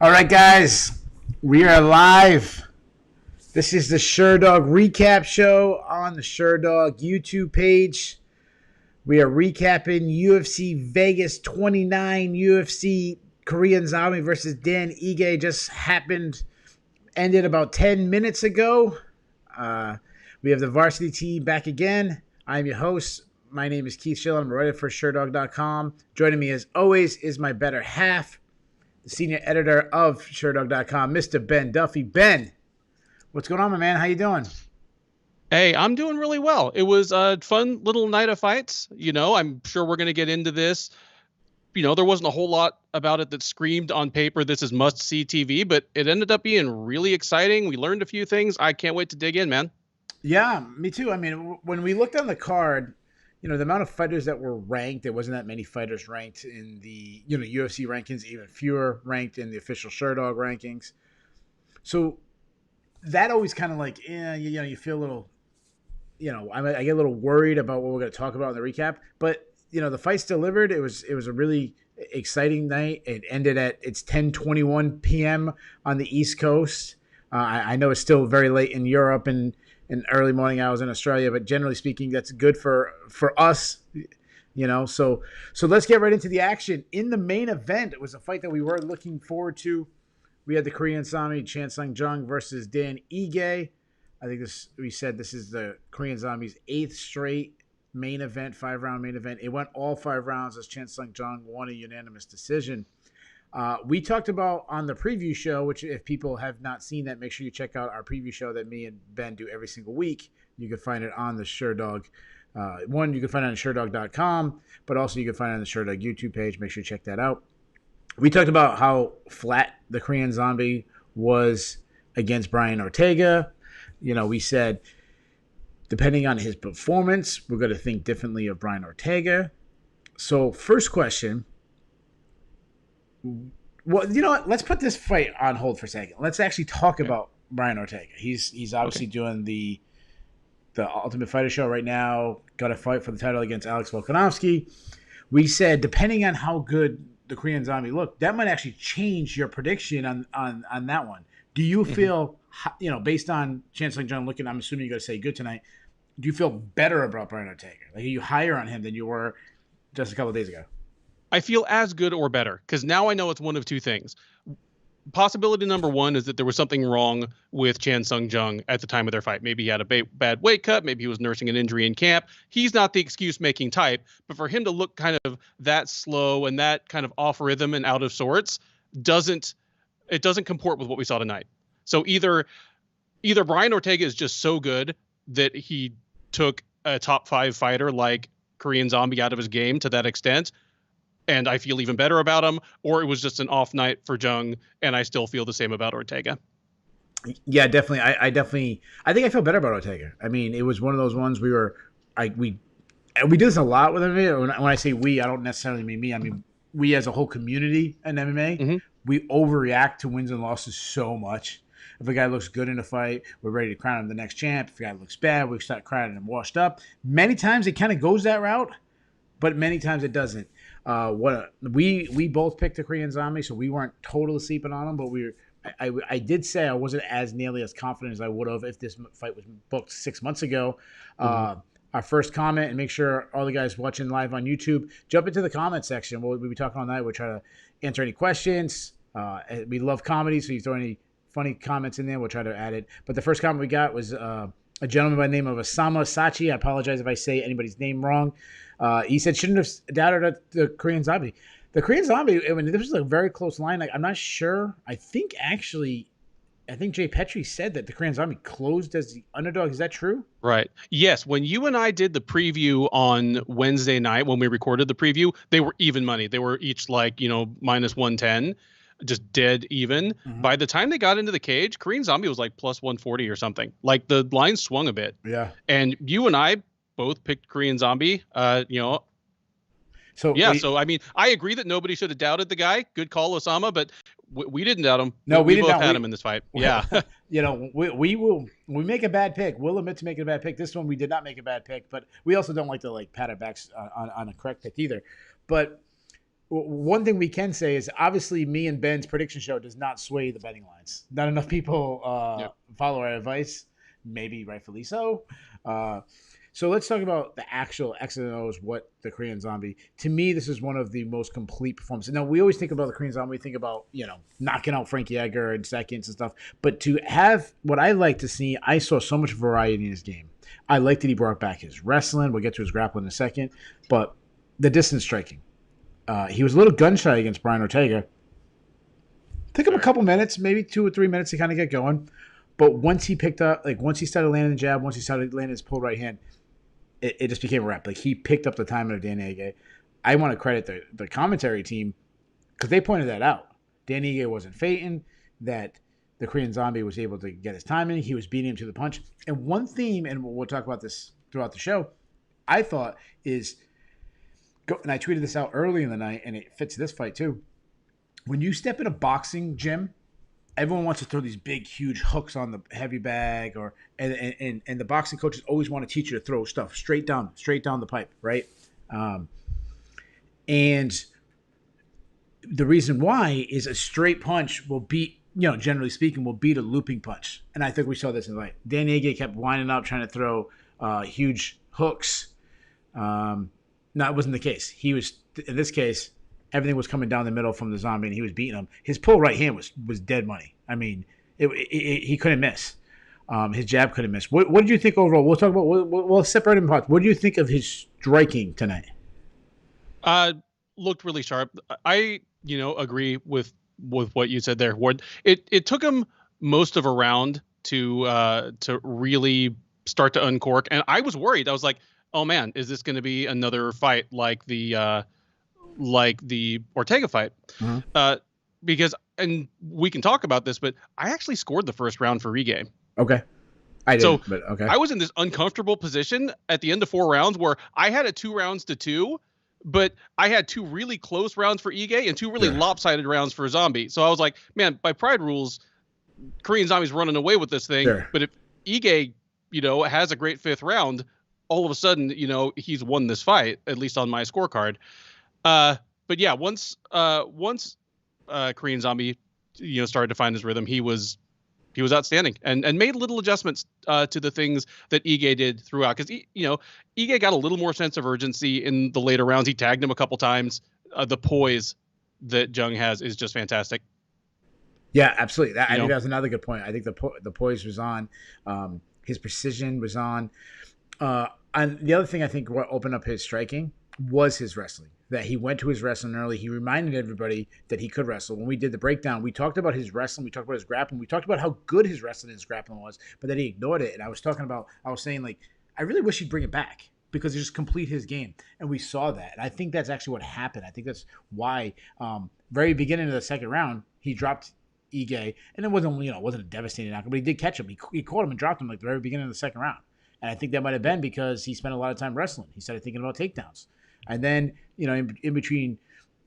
All right, guys, we are live. This is the Sherdog recap show on the Sherdog YouTube page. We are recapping UFC Vegas 29, UFC Korean Zombie versus Dan Ige just ended about 10 minutes ago. We have the varsity team back again. I'm your host. My name is Keith Schill. I'm a writer for Sherdog.com. Joining me as always is my better half, the senior editor of Sherdog.com, Mr. Ben Duffy. Ben, what's going on, my man? How you doing? Hey, I'm doing really well. It was a fun little night of fights. I'm sure we're going to get into this. There wasn't a whole lot about it that screamed on paper, this is must-see TV, but it ended up being really exciting. We learned a few things. I can't wait to dig in, man. Yeah, me too. I mean, when we looked on the card, the amount of fighters that were ranked, there wasn't that many fighters ranked in the, UFC rankings, even fewer ranked in the official Sherdog rankings. So that always kind of like, you feel a little, I get a little worried about what we're going to talk about in the recap. But, the fights delivered. It was a really exciting night. It ended it's 10:21 p.m. on the East Coast. I know it's still very late in Europe and early morning hours in Australia, but generally speaking, that's good for us, So let's get right into the action. In the main event, it was a fight that we were looking forward to. We had the Korean Zombie, Chan Sung Jung versus Dan Ige. I think we said this is the Korean Zombie's 8th straight main event, 5-round main event. It went all 5 rounds as Chan Sung Jung won a unanimous decision. We talked about on the preview show, which if people have not seen that, make sure you check out our preview show that me and Ben do every single week. You can find it on the Sherdog. You can find it on Sherdog.com, but also you can find it on the Sherdog YouTube page. Make sure you check that out. We talked about how flat the Korean Zombie was against Brian Ortega. We said, depending on his performance, we're going to think differently of Brian Ortega. So first question. Well, you know what? Let's put this fight on hold for a second. Let's actually talk about Brian Ortega. He's obviously doing the Ultimate Fighter show right now. Got a fight for the title against Alex Volkanovski. We said, depending on how good the Korean Zombie looked, that might actually change your prediction on that one. Do you feel, based on Chan Sung Jung looking, I'm assuming you're going to say good tonight, do you feel better about Brian Ortega? Like, are you higher on him than you were just a couple of days ago? I feel as good or better because now I know it's one of two things. Possibility number one is that there was something wrong with Chan Sung Jung at the time of their fight. Maybe he had a bad weight cut. Maybe he was nursing an injury in camp. He's not the excuse-making type, but for him to look kind of that slow and that kind of off rhythm and out of sorts doesn't comport with what we saw tonight. So either Brian Ortega is just so good that he took a top 5 fighter like Korean Zombie out of his game to that extent, and I feel even better about him, or it was just an off night for Jung, and I still feel the same about Ortega. Yeah, definitely. I think I feel better about Ortega. I mean, it was one of those ones we do this a lot with MMA. When I say we, I don't necessarily mean me. I mean, we as a whole community in MMA, Mm-hmm. we overreact to wins and losses so much. If a guy looks good in a fight, we're ready to crown him the next champ. If a guy looks bad, we start crowning him washed up. Many times it kind of goes that route, but many times it doesn't. We both picked the Korean Zombie, so we weren't totally sleeping on him, but I did say I wasn't as nearly as confident as I would have if this fight was booked 6 months ago. Mm-hmm. Our first comment, and make sure all the guys watching live on YouTube jump into the comment section. We'll be talking all night. We'll try to answer any questions. We love comedy, so you throw any funny comments in there, we'll try to add it. But the first comment we got was a gentleman by the name of Osama Sachi. I apologize if I say anybody's name wrong. He said, shouldn't have doubted the Korean Zombie. The Korean Zombie, I mean, this was a very close line. Like, I'm not sure. I think Jay Petrie said that the Korean Zombie closed as the underdog. Is that true? Right. Yes. When you and I did the preview on Wednesday night, when we recorded the preview, they were even money. They were each like, minus 110, just dead even. Mm-hmm. By the time they got into the cage, Korean Zombie was like plus 140 or something. Like, the line swung a bit. Yeah. And you and I both picked Korean Zombie. So I mean, I agree that nobody should have doubted the guy. Good call, Osama, but we didn't doubt him. No, we both had him in this fight. Yeah. We make a bad pick. We'll admit to making a bad pick. This one we did not make a bad pick, but we also don't like to pat our backs on a correct pick either. But one thing we can say is obviously me and Ben's prediction show does not sway the betting lines. Not enough people Yep. follow our advice, maybe rightfully so. Uh, so let's talk about the actual X and O's, what the Korean Zombie. To me, this is one of the most complete performances. Now, we always think about the Korean Zombie, we think about, knocking out Frankie Edgar in seconds and stuff. But to have what I like to see, I saw so much variety in his game. I liked that he brought back his wrestling. We'll get to his grappling in a second. But the distance striking. He was a little gun shy against Brian Ortega. Took him a couple minutes, maybe 2 or 3 minutes to kind of get going. But once he picked up, once he started landing the jab, once he started landing his pulled right hand, it just became a wrap. Like, he picked up the timing of Dan Ige. I want to credit the commentary team because they pointed that out. Dan Ige wasn't fainting, that the Korean Zombie was able to get his timing. He was beating him to the punch. And one theme, and we'll talk about this throughout the show, I thought is, and I tweeted this out early in the night, and it fits this fight too. When you step in a boxing gym, everyone wants to throw these big, huge hooks on the heavy bag, and the boxing coaches always want to teach you to throw stuff straight down the pipe, right? And the reason why is a straight punch will beat, generally speaking, will beat a looping punch. And I think we saw this in the fight. Dan Ige kept winding up, trying to throw huge hooks. No, it wasn't the case. He was, in this case, everything was coming down the middle from the Zombie, and he was beating him. His pull right hand was dead money. I mean, he couldn't miss. His jab couldn't miss. What did you think overall? We'll talk about. We'll separate him apart. What do you think of his striking tonight? Looked really sharp. I agree with what you said there, Ward. It took him most of a round to really start to uncork, and I was worried. I was like, oh man, is this going to be another fight like the Ortega fight? Mm-hmm. Because, and we can talk about this, but I actually scored the first round for Ige. Okay. I didn't, but okay. I was in this uncomfortable position at the end of 4 rounds where I had a 2-2, but I had 2 really close rounds for Ige and 2 really lopsided rounds for Zombie. So I was like, man, by pride rules, Korean Zombie's running away with this thing. Sure. But if Ige, has a great 5th round, all of a sudden, he's won this fight, at least on my scorecard. But yeah, once Korean Zombie, started to find his rhythm, he was outstanding and made little adjustments to the things that Ige did throughout. Because Ige got a little more sense of urgency in the later rounds. He tagged him a couple times. The poise that Jung has is just fantastic. Yeah, absolutely. I think that's another good point. I think the poise was on. His precision was on. And the other thing I think what opened up his striking was his wrestling. That he went to his wrestling early. He reminded everybody that he could wrestle. When we did the breakdown, we talked about his wrestling. We talked about his grappling. We talked about how good his wrestling and his grappling was, but that he ignored it. And I was saying, like, I really wish he'd bring it back because he just complete his game. And we saw that. And I think that's actually what happened. I think that's why very beginning of the second round, he dropped Ige. And it wasn't a devastating knockout, but he did catch him. He caught him and dropped him like the very beginning of the second round. And I think that might have been because he spent a lot of time wrestling. He started thinking about takedowns. And then, in between,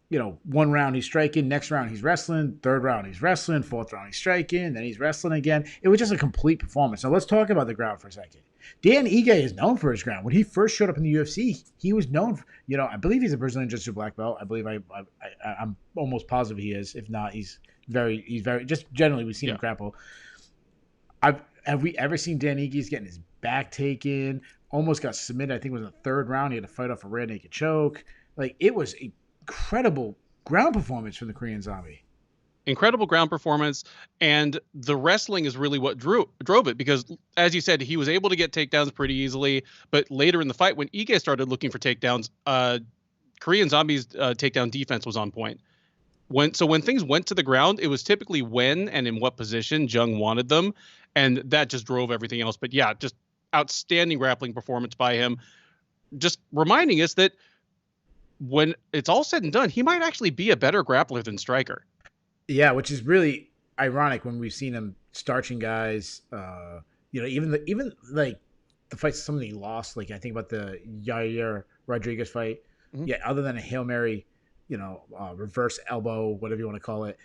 1 round he's striking, next round he's wrestling, 3rd round he's wrestling, 4th round he's striking, then he's wrestling again. It was just a complete performance. Now let's talk about the ground for a second. Dan Ige is known for his ground. When he first showed up in the UFC, he was known for, I believe he's a Brazilian Jiu-Jitsu black belt. I believe I'm almost positive he is. If not, he's very, just generally we've seen him grapple. Have we ever seen Dan Ige getting his back taken? Almost got submitted. I think it was in the 3rd round. He had to fight off a rear naked choke. Like, it was an incredible ground performance from the Korean Zombie. Incredible ground performance, and the wrestling is really what drove it because, as you said, he was able to get takedowns pretty easily. But later in the fight, when Ige started looking for takedowns, Korean Zombie's takedown defense was on point. When things went to the ground, it was typically when and in what position Jung wanted them, and that just drove everything else. But yeah, just outstanding grappling performance by him, just reminding us that when it's all said and done, he might actually be a better grappler than striker. Yeah, which is really ironic when we've seen him starching guys. Even like the fights somebody lost. Like I think about the Yair Rodriguez fight. Mm-hmm. Yeah, other than a Hail Mary, reverse elbow, whatever you want to call it.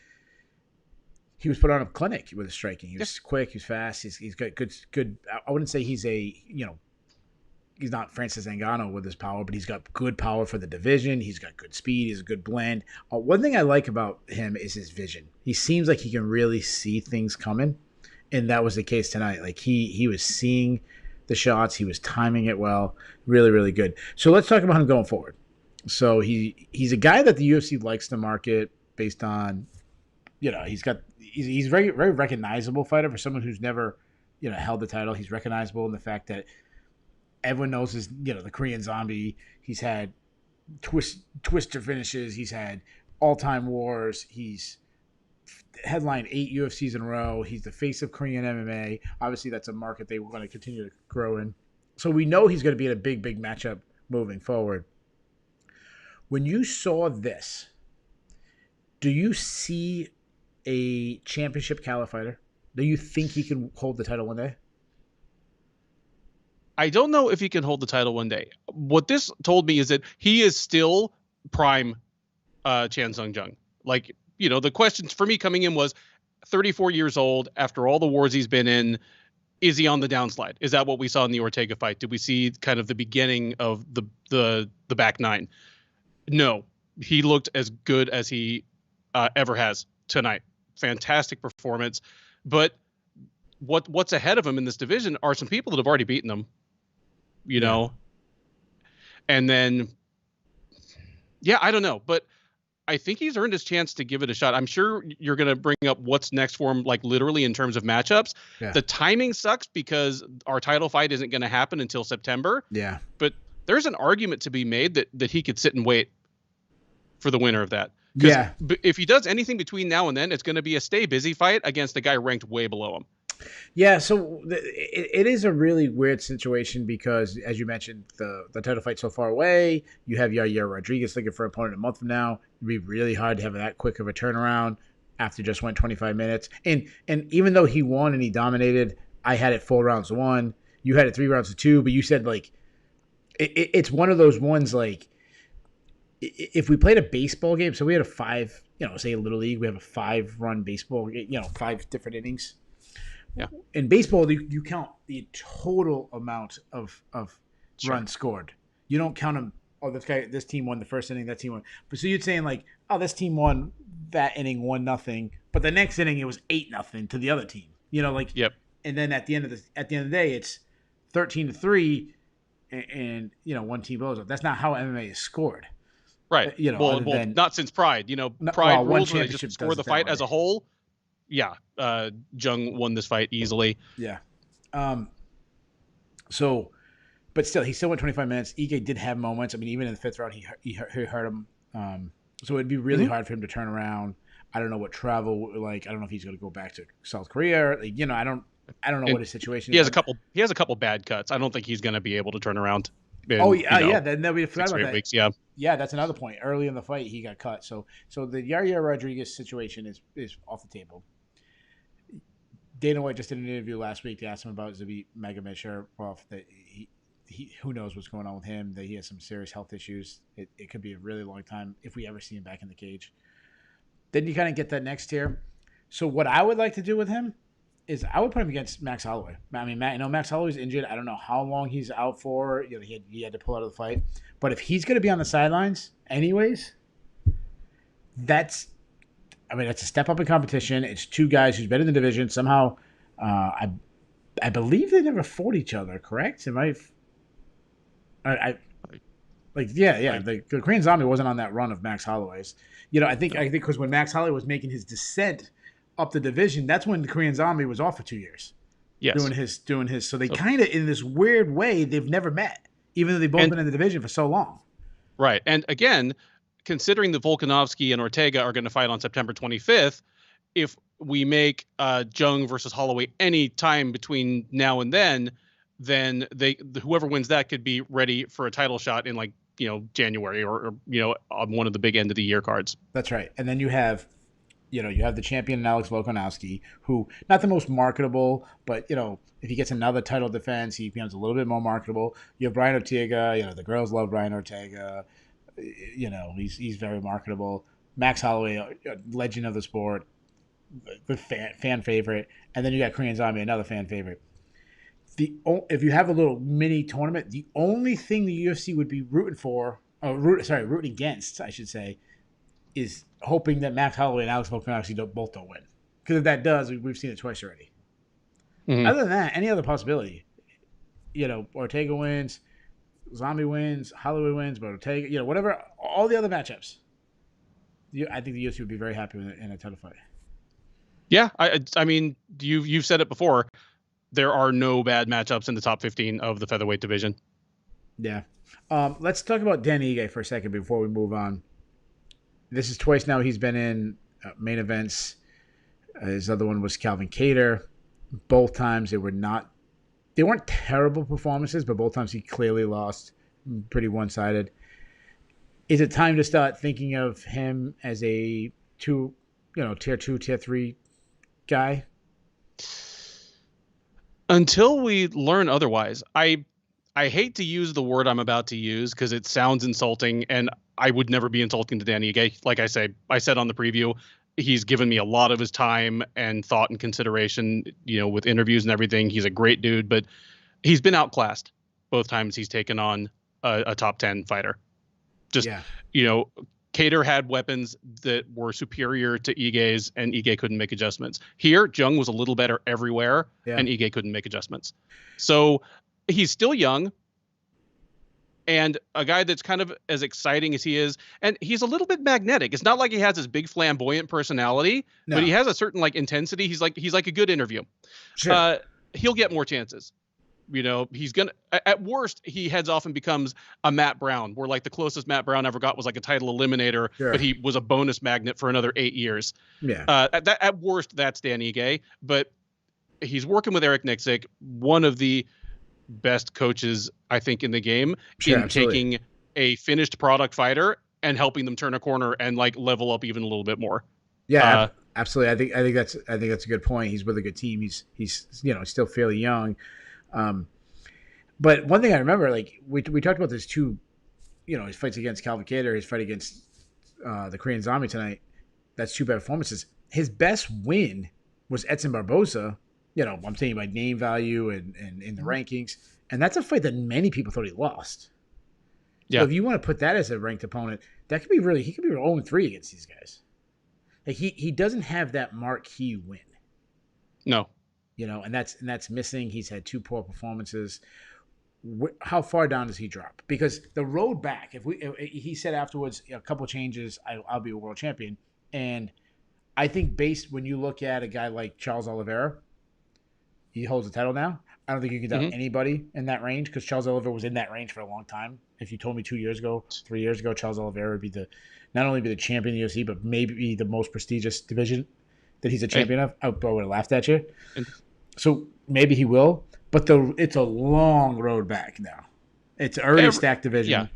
He was put on a clinic with his striking. He was quick. He was fast. He's got good. I wouldn't say he's a he's not Francis Ngannou with his power, but he's got good power for the division. He's got good speed. He's a good blend. One thing I like about him is his vision. He seems like he can really see things coming, and that was the case tonight. Like he was seeing the shots. He was timing it well. Really, really good. So let's talk about him going forward. So he's a guy that the UFC likes to market based on, he's very, very recognizable fighter for someone who's never, held the title. He's recognizable in the fact that everyone knows his, the Korean Zombie. He's had twister finishes. He's had all-time wars. He's headlined 8 UFCs in a row. He's the face of Korean MMA. Obviously, that's a market they want to continue to grow in. So we know he's going to be in a big, big matchup moving forward. When you saw this, do you see a championship caliber fighter? Do you think he can hold the title one day? I don't know if he can hold the title one day. What this told me is that he is still prime Chan Sung Jung. Like, the questions for me coming in was 34 years old after all the wars he's been in. Is he on the downslide? Is that what we saw in the Ortega fight? Did we see kind of the beginning of the back nine? No, he looked as good as he ever has tonight. Fantastic performance. But what's ahead of him in this division are some people that have already beaten him. And then, I don't know, but I think he's earned his chance to give it a shot. I'm sure you're going to bring up what's next for him, like literally in terms of matchups. Yeah. The timing sucks because our title fight isn't going to happen until September. Yeah. But there's an argument to be made that he could sit and wait for the winner of that. Yeah. If he does anything between now and then, it's going to be a stay busy fight against a guy ranked way below him. Yeah, so it is a really weird situation because, as you mentioned, the title fight's so far away. You have Yair Rodriguez looking for an opponent a month from now. It'd be really hard to have that quick of a turnaround after just went 25 minutes. And even though he won and he dominated, I had it 4 rounds to 1. You had it 3 rounds to 2, but you said, like, it's one of those ones, like, if we played a baseball game, so we had a 5, say a Little League, we have a 5-run baseball, 5 different innings. Yeah. In baseball, you count the total amount of runs scored. You don't count them. Oh, this team won the first inning. That team won. But so you're saying like, oh, this team won that inning 1-0, but the next inning it was 8-0 to the other team. Yep. And then at the end of the day, it's 13-3, and one team blows up. That's not how MMA is scored. Right. Well, not since Pride. Pride rules where they just score the fight as a whole. Yeah, Jung won this fight easily. Yeah. So, but still, he still went 25 minutes. Ige did have moments. I mean, even in the 5th round, he hurt him. So it'd be really hard for him to turn around. I don't know what travel like. I don't know if he's going to go back to South Korea. Like, I don't know what his situation is. He has a couple bad cuts. I don't think he's going to be able to turn around. Then we forgot about that. Weeks, yeah, that's another point. Early in the fight, he got cut. So the Yair Rodriguez situation is off the table. Dana White just did an interview last week. They asked him about Zabit Magomedsharipov. That he who knows what's going on with him. That he has some serious health issues. It could be a really long time if we ever see him back in the cage. Then you kind of get that next tier. So what I would like to do with him is I would put him against Max Holloway. I mean, Max Holloway's injured. I don't know how long he's out for. He had to pull out of the fight. But if he's going to be on the sidelines anyways, that's a step up in competition. It's 2 guys who's been in the division. Somehow, I believe they never fought each other, correct? The Korean Zombie wasn't on that run of Max Holloway's. I think because when Max Holloway was making his descent up the division, that's when the Korean Zombie was off for 2 years. Yes. Doing his. So they kind of, in this weird way, they've never met, even though they've both been in the division for so long. Right. And again, considering that Volkanovski and Ortega are going to fight on September 25th, if we make Jung versus Holloway any time between now and then whoever wins that could be ready for a title shot in January or on one of the big end of the year cards. That's right. And then you have the champion Alex Volkanovski, who not the most marketable, but if he gets another title defense, he becomes a little bit more marketable. You have Brian Ortega. The girls love Brian Ortega. He's very marketable. Max Holloway, a legend of the sport, the fan favorite, and then you got Korean Zombie, another fan favorite. if you have a little mini tournament, the only thing the UFC would be rooting against, I should say, is hoping that Max Holloway and Alex Volkanovski both don't win. Because if that does, we've seen it twice already. Mm-hmm. Other than that, any other possibility, Ortega wins, Zombie wins, Holloway wins, but Ortega, whatever, all the other matchups, I think the UFC would be very happy with it in a title fight. Yeah, I mean, you've said it before. There are no bad matchups in the top 15 of the featherweight division. Yeah. Let's talk about Dan Ige for a second before we move on. This is twice now he's been in main events. His other one was Calvin Kattar. Both times they weren't terrible performances, but both times he clearly lost. Pretty one-sided. Is it time to start thinking of him as a tier 2, tier 3 guy? Until we learn otherwise. I hate to use the word I'm about to use because it sounds insulting, and I would never be insulting to Danny Ige. Like I said on the preview, he's given me a lot of his time and thought and consideration, with interviews and everything. He's a great dude, but he's been outclassed both times he's taken on a top 10 fighter. Kattar had weapons that were superior to Ige's, and Ige couldn't make adjustments. Here, Jung was a little better everywhere, and Ige couldn't make adjustments. So he's still young, and a guy that's kind of as exciting as he is, and he's a little bit magnetic. It's not like he has this big flamboyant personality, but he has a certain intensity. He's like a good interview. Sure. He'll get more chances. He's gonna, at worst, he heads off and becomes a Matt Brown, where the closest Matt Brown ever got was a title eliminator, but he was a bonus magnet for another 8 years. Yeah. At worst, that's Dan Ige, but he's working with Eric Nixick, one of the best coaches, I think, in the game, taking a finished product fighter and helping them turn a corner and level up even a little bit more. Yeah, absolutely. I think that's a good point. He's with a good team. He's still fairly young. But one thing I remember, we talked about this too, his fights against Calvin Kattar, his fight against the Korean Zombie tonight. That's 2 bad performances. His best win was Edson Barboza. I'm saying by name value and in the rankings, and that's a fight that many people thought he lost. Yeah. So if you want to put that as a ranked opponent, he could be 0-3 against these guys. He doesn't have that marquee win. No. And that's missing. He's had 2 poor performances. How far down does he drop? Because the road back, he said afterwards, a couple changes, I'll be a world champion. And I think when you look at a guy like Charles Oliveira, he holds the title now. I don't think you can doubt anybody in that range, because Charles Oliveira was in that range for a long time. If you told me 2 years ago, 3 years ago, Charles Oliveira would be not only be the champion of the UFC, but maybe the most prestigious division that he's a champion of, I would have laughed at you. So maybe he will, but it's a long road back now. It's already stacked division. Yeah.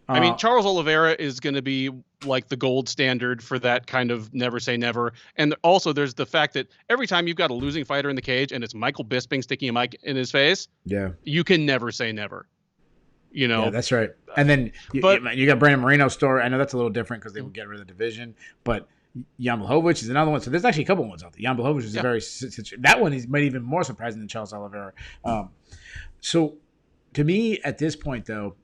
I mean, Charles Oliveira is going to be the gold standard for that kind of never say never. And also there's the fact that every time you've got a losing fighter in the cage and it's Michael Bisping sticking a mic in his face, you can never say never. Yeah, that's right. And then you got Brandon Moreno's story. I know that's a little different because they would get rid of the division, but Jan Blachowicz is another one. So there's actually a couple ones out there. Jan Blachowicz is that one is might even more surprising than Charles Oliveira. So to me, at this point, though,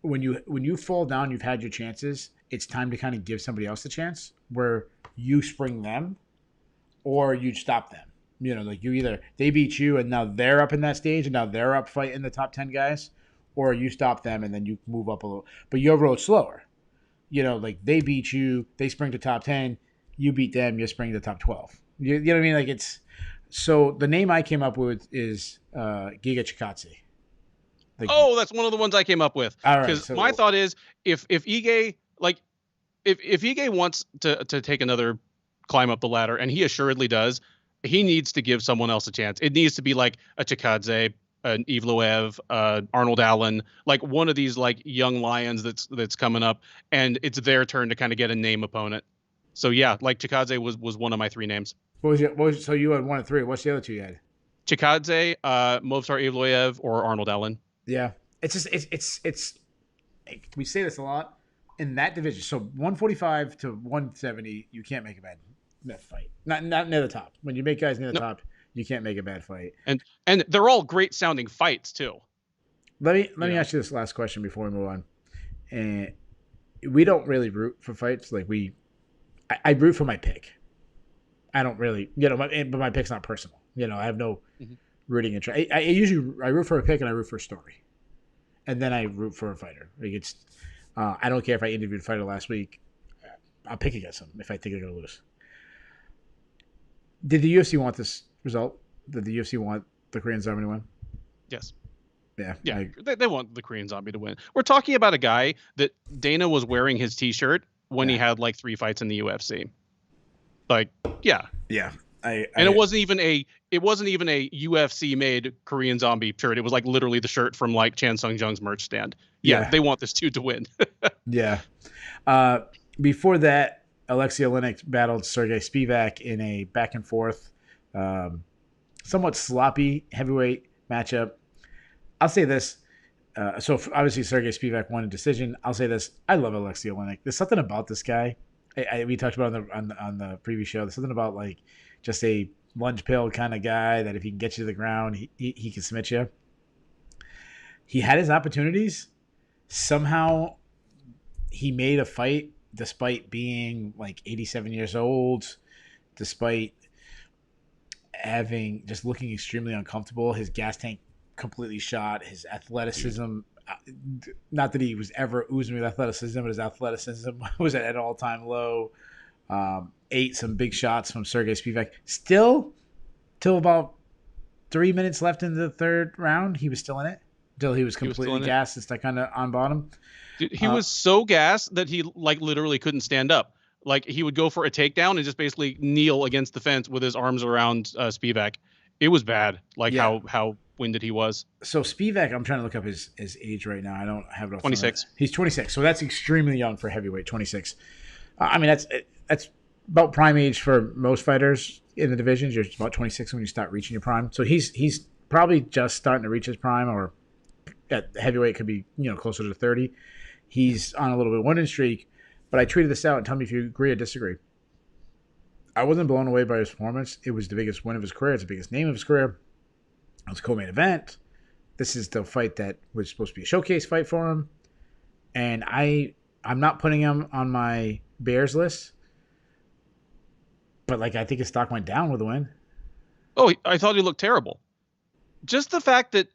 when you fall down, you've had your chances. It's time to kind of give somebody else a chance, where you spring them, or you stop them. You either they beat you and now they're up in that stage and now they're up fighting the top 10 guys, or you stop them and then you move up a little. But your road's slower. They beat you, they spring to top 10, you beat them, you spring to top 12. You know what I mean? It's so the name I came up with is Giga Chikadze. That's one of the ones I came up with. Because my thought is if Ige if Ige wants to take another climb up the ladder, and he assuredly does, he needs to give someone else a chance. It needs to be a Chikadze, an Evloev, Arnold Allen, one of these young lions that's coming up, and it's their turn to kind of get a name opponent. So yeah, Chikadze was one of my 3 names. So you had 1 and 3. What's the other 2 you had? Chikadze, Movsar Evloev, or Arnold Allen. Yeah, it's just it's we say this a lot in that division. So 145 to 170, you can't make a bad fight. Not near the top. When you make guys near the top, You can't make a bad fight. And they're all great sounding fights too. Let me ask you this last question before we move on. And we don't really root for fights. Like I root for my pick. I don't really, but my pick's not personal. I have no rooting interest. I usually root for a pick and I root for a story, and then I root for a fighter. Like I don't care if I interviewed a fighter last week. I'll pick against them if I think they're going to lose. Did the UFC want this result? Did the UFC want the Korean Zombie to win? Yes. Yeah. They want the Korean Zombie to win. We're talking about a guy that Dana was wearing his T-shirt when he had like 3 fights in the UFC. Like, yeah. And it wasn't even a UFC made Korean Zombie shirt. It was like literally the shirt from like Chan Sung Jung's merch stand. Yeah. They want this dude to win. Yeah. Before that, Alexei Oleinik battled Sergey Spivak in a back and forth, somewhat sloppy heavyweight matchup. I'll say this. So obviously Sergey Spivak won a decision. I'll say this. I love Alexei Oleinik. There's something about this guy. We talked about on the previous show. There's something about like just a lunge pill kind of guy that if he can get you to the ground, he can submit you. He had his opportunities. Somehow he made a fight despite being like 87 years old, despite just looking extremely uncomfortable. His gas tank completely shot. His athleticism, not that he was ever oozing with athleticism, but his athleticism was at an all-time low. Ate some big shots from Sergey Spivak. Still, till about 3 minutes left in the third round, he was still in it. Until he was completely gassed and stuck on bottom. Dude, he was so gassed that he like literally couldn't stand up. Like he would go for a takedown and just basically kneel against the fence with his arms around Spivak. It was bad. Like how winded he was. So Spivak, I'm trying to look up his age right now. I don't have it off 26. He's 26. So that's extremely young for heavyweight, 26. I mean, that's about prime age for most fighters in the divisions. You're about 26 when you start reaching your prime. So he's probably just starting to reach his prime, or at heavyweight could be, closer to 30. He's on a little bit of winning streak, but I tweeted this out and tell me if you agree or disagree. I wasn't blown away by his performance. It was the biggest win of his career. It's the biggest name of his career. It was a co-main event. This is the fight that was supposed to be a showcase fight for him. And I'm not putting him on my Bears list, but I think his stock went down with the win. Oh, I thought he looked terrible. Just the fact that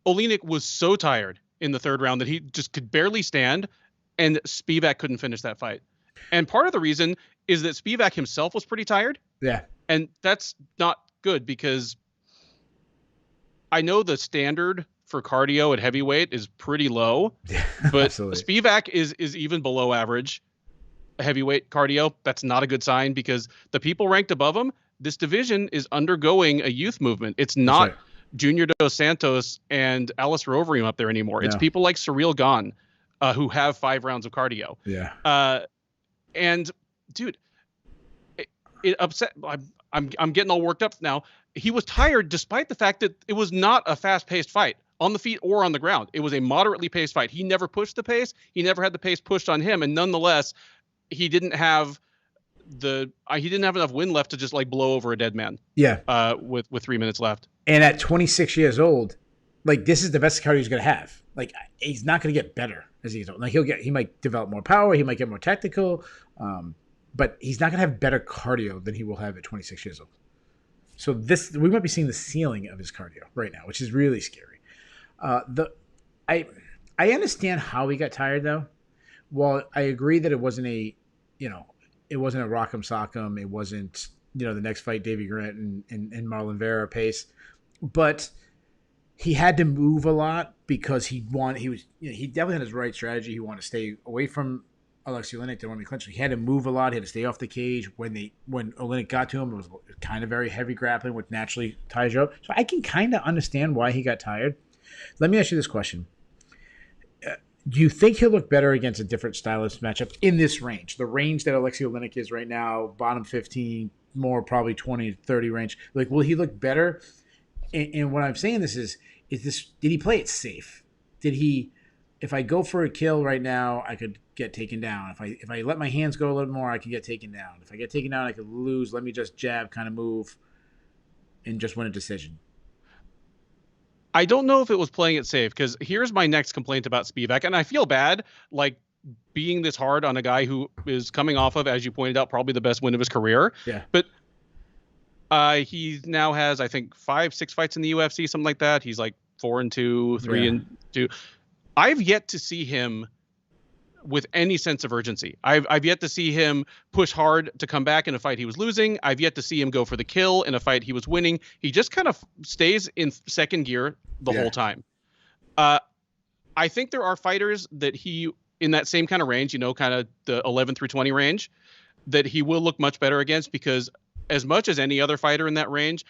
Oleinik was so tired in the third round that he just could barely stand, and Spivak couldn't finish that fight. And part of the reason is that Spivak himself was pretty tired. Yeah. And that's not good because I know the standard for cardio at heavyweight is pretty low, but Spivak is even below average heavyweight cardio. That's not a good sign because the people ranked above him, this division is undergoing a youth movement. It's not Junior Dos Santos and Alistair Overeem up there anymore. It's people like Cyril Gane, who have 5 rounds of cardio. Yeah. And dude, it upset. I'm getting all worked up now. He was tired despite the fact that it was not a fast-paced fight on the feet or on the ground. It was a moderately paced fight. He never pushed the pace. He never had the pace pushed on him, and nonetheless, he didn't have enough wind left to just blow over a dead man. Yeah. With 3 minutes left. And at 26 years old, this is the best cardio he's going to have. He's not going to get better as he gets old. He might develop more power. He might get more tactical. But he's not going to have better cardio than he will have at 26 years old. So we might be seeing the ceiling of his cardio right now, which is really scary. I understand how he got tired though. While I agree that it wasn't a rock'em sock'em, it wasn't the next fight Davey Grant and Marlon Vera pace, but he had to move a lot because he definitely had his right strategy. He wanted to stay away from Alexei Oleinik, didn't want to be clinched. He had to move a lot. He had to stay off the cage. When Oleinik got to him, it was kind of very heavy grappling, which naturally ties you up. So I can kind of understand why he got tired. Let me ask you this question. Do you think he'll look better against a different stylist matchup in this range? The range that Alexei Oleinik is right now, bottom 15, more probably 20 to 30 range. Will he look better? And what I'm saying is did he play it safe? If I go for a kill right now, I could get taken down. If I let my hands go a little more, I could get taken down. If I get taken down, I could lose. Let me just jab, kind of move. and just win a decision? I don't know if it was playing it safe, because here's my next complaint about Spivak, and I feel bad, like, being this hard on a guy who is coming off of, as you pointed out, probably the best win of his career. Yeah. But he now has, I think, 5-6 fights in the UFC, something like that. He's like 4-2, 3-2. I've yet to see him with any sense of urgency. I've yet to see him push hard to come back in a fight he was losing. I've yet to see him go for the kill in a fight he was winning. He just kind of stays in second gear the whole time. I think there are fighters that he, in that same kind of range, kind of the 11 through 20 range, that he will look much better against, because as much as any other fighter in that range,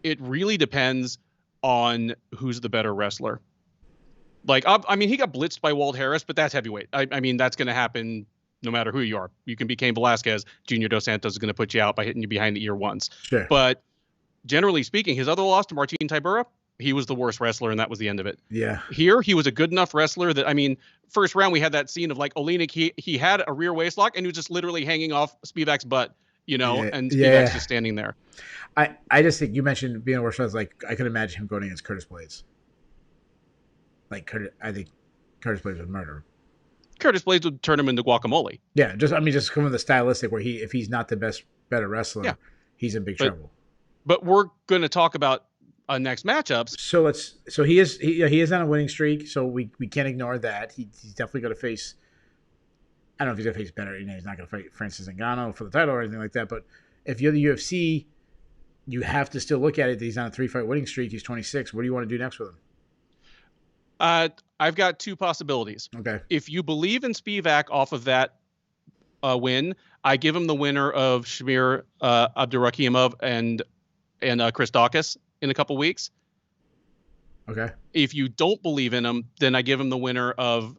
it really depends on who's the better wrestler. Like, I mean, he got blitzed by Walt Harris, but that's heavyweight. I mean, that's going to happen no matter who you are. You can be Cain Velasquez. Junior Dos Santos is going to put you out by hitting you behind the ear once. Sure. But generally speaking, his other loss to Martin Tybura, he was the worst wrestler, and that was the end of it. Yeah. Here, he was a good enough wrestler that, I mean, first round, we had that scene of, like, Oleinik, he had a rear waist lock, and he was just literally hanging off Spivak's butt, and Spivak's just standing there. I just think you mentioned being a worst wrestler. Like, I could imagine him going against Curtis Blades. Like, I think Curtis Blades would murder him. Curtis Blades would turn him into guacamole. Yeah, just come with the stylistic where if he's not the better wrestler, he's in big trouble. But we're going to talk about next matchups. So he is on a winning streak. So we can't ignore that. He's definitely going to face. I don't know if he's going to face better. He's not going to fight Francis Ngannou for the title or anything like that. But if you're the UFC, you have to still look at it that he's on a 3-fight winning streak. He's 26. What do you want to do next with him? I've got two possibilities. Okay. If you believe in Spivak off of that win, I give him the winner of Shamir Abdurakhimov and Chris Daukaus in a couple weeks. Okay. If you don't believe in him, then I give him the winner of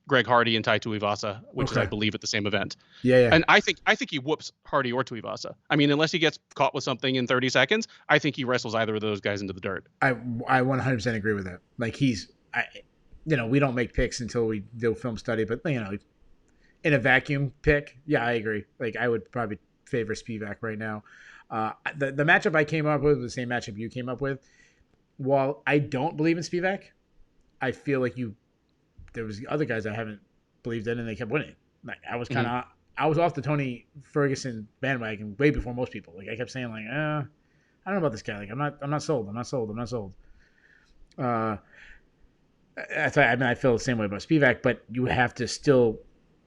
Greg Hardy and Tai Tuivasa, which is, I believe, at the same event. Yeah. And I think he whoops Hardy or Tuivasa. I mean, unless he gets caught with something in 30 seconds, I think he wrestles either of those guys into the dirt. I 100% agree with that. Like, we don't make picks until we do film study, but in a vacuum pick, yeah, I agree. Like, I would probably favor Spivak right now. The matchup I came up with was the same matchup you came up with. While I don't believe in Spivak, I feel like there was other guys I haven't believed in, and they kept winning. Like, I was kind of I was off the Tony Ferguson bandwagon way before most people. Like, I kept saying, like, I don't know about this guy. Like, I'm not sold. I feel the same way about Spivak, but you have to still.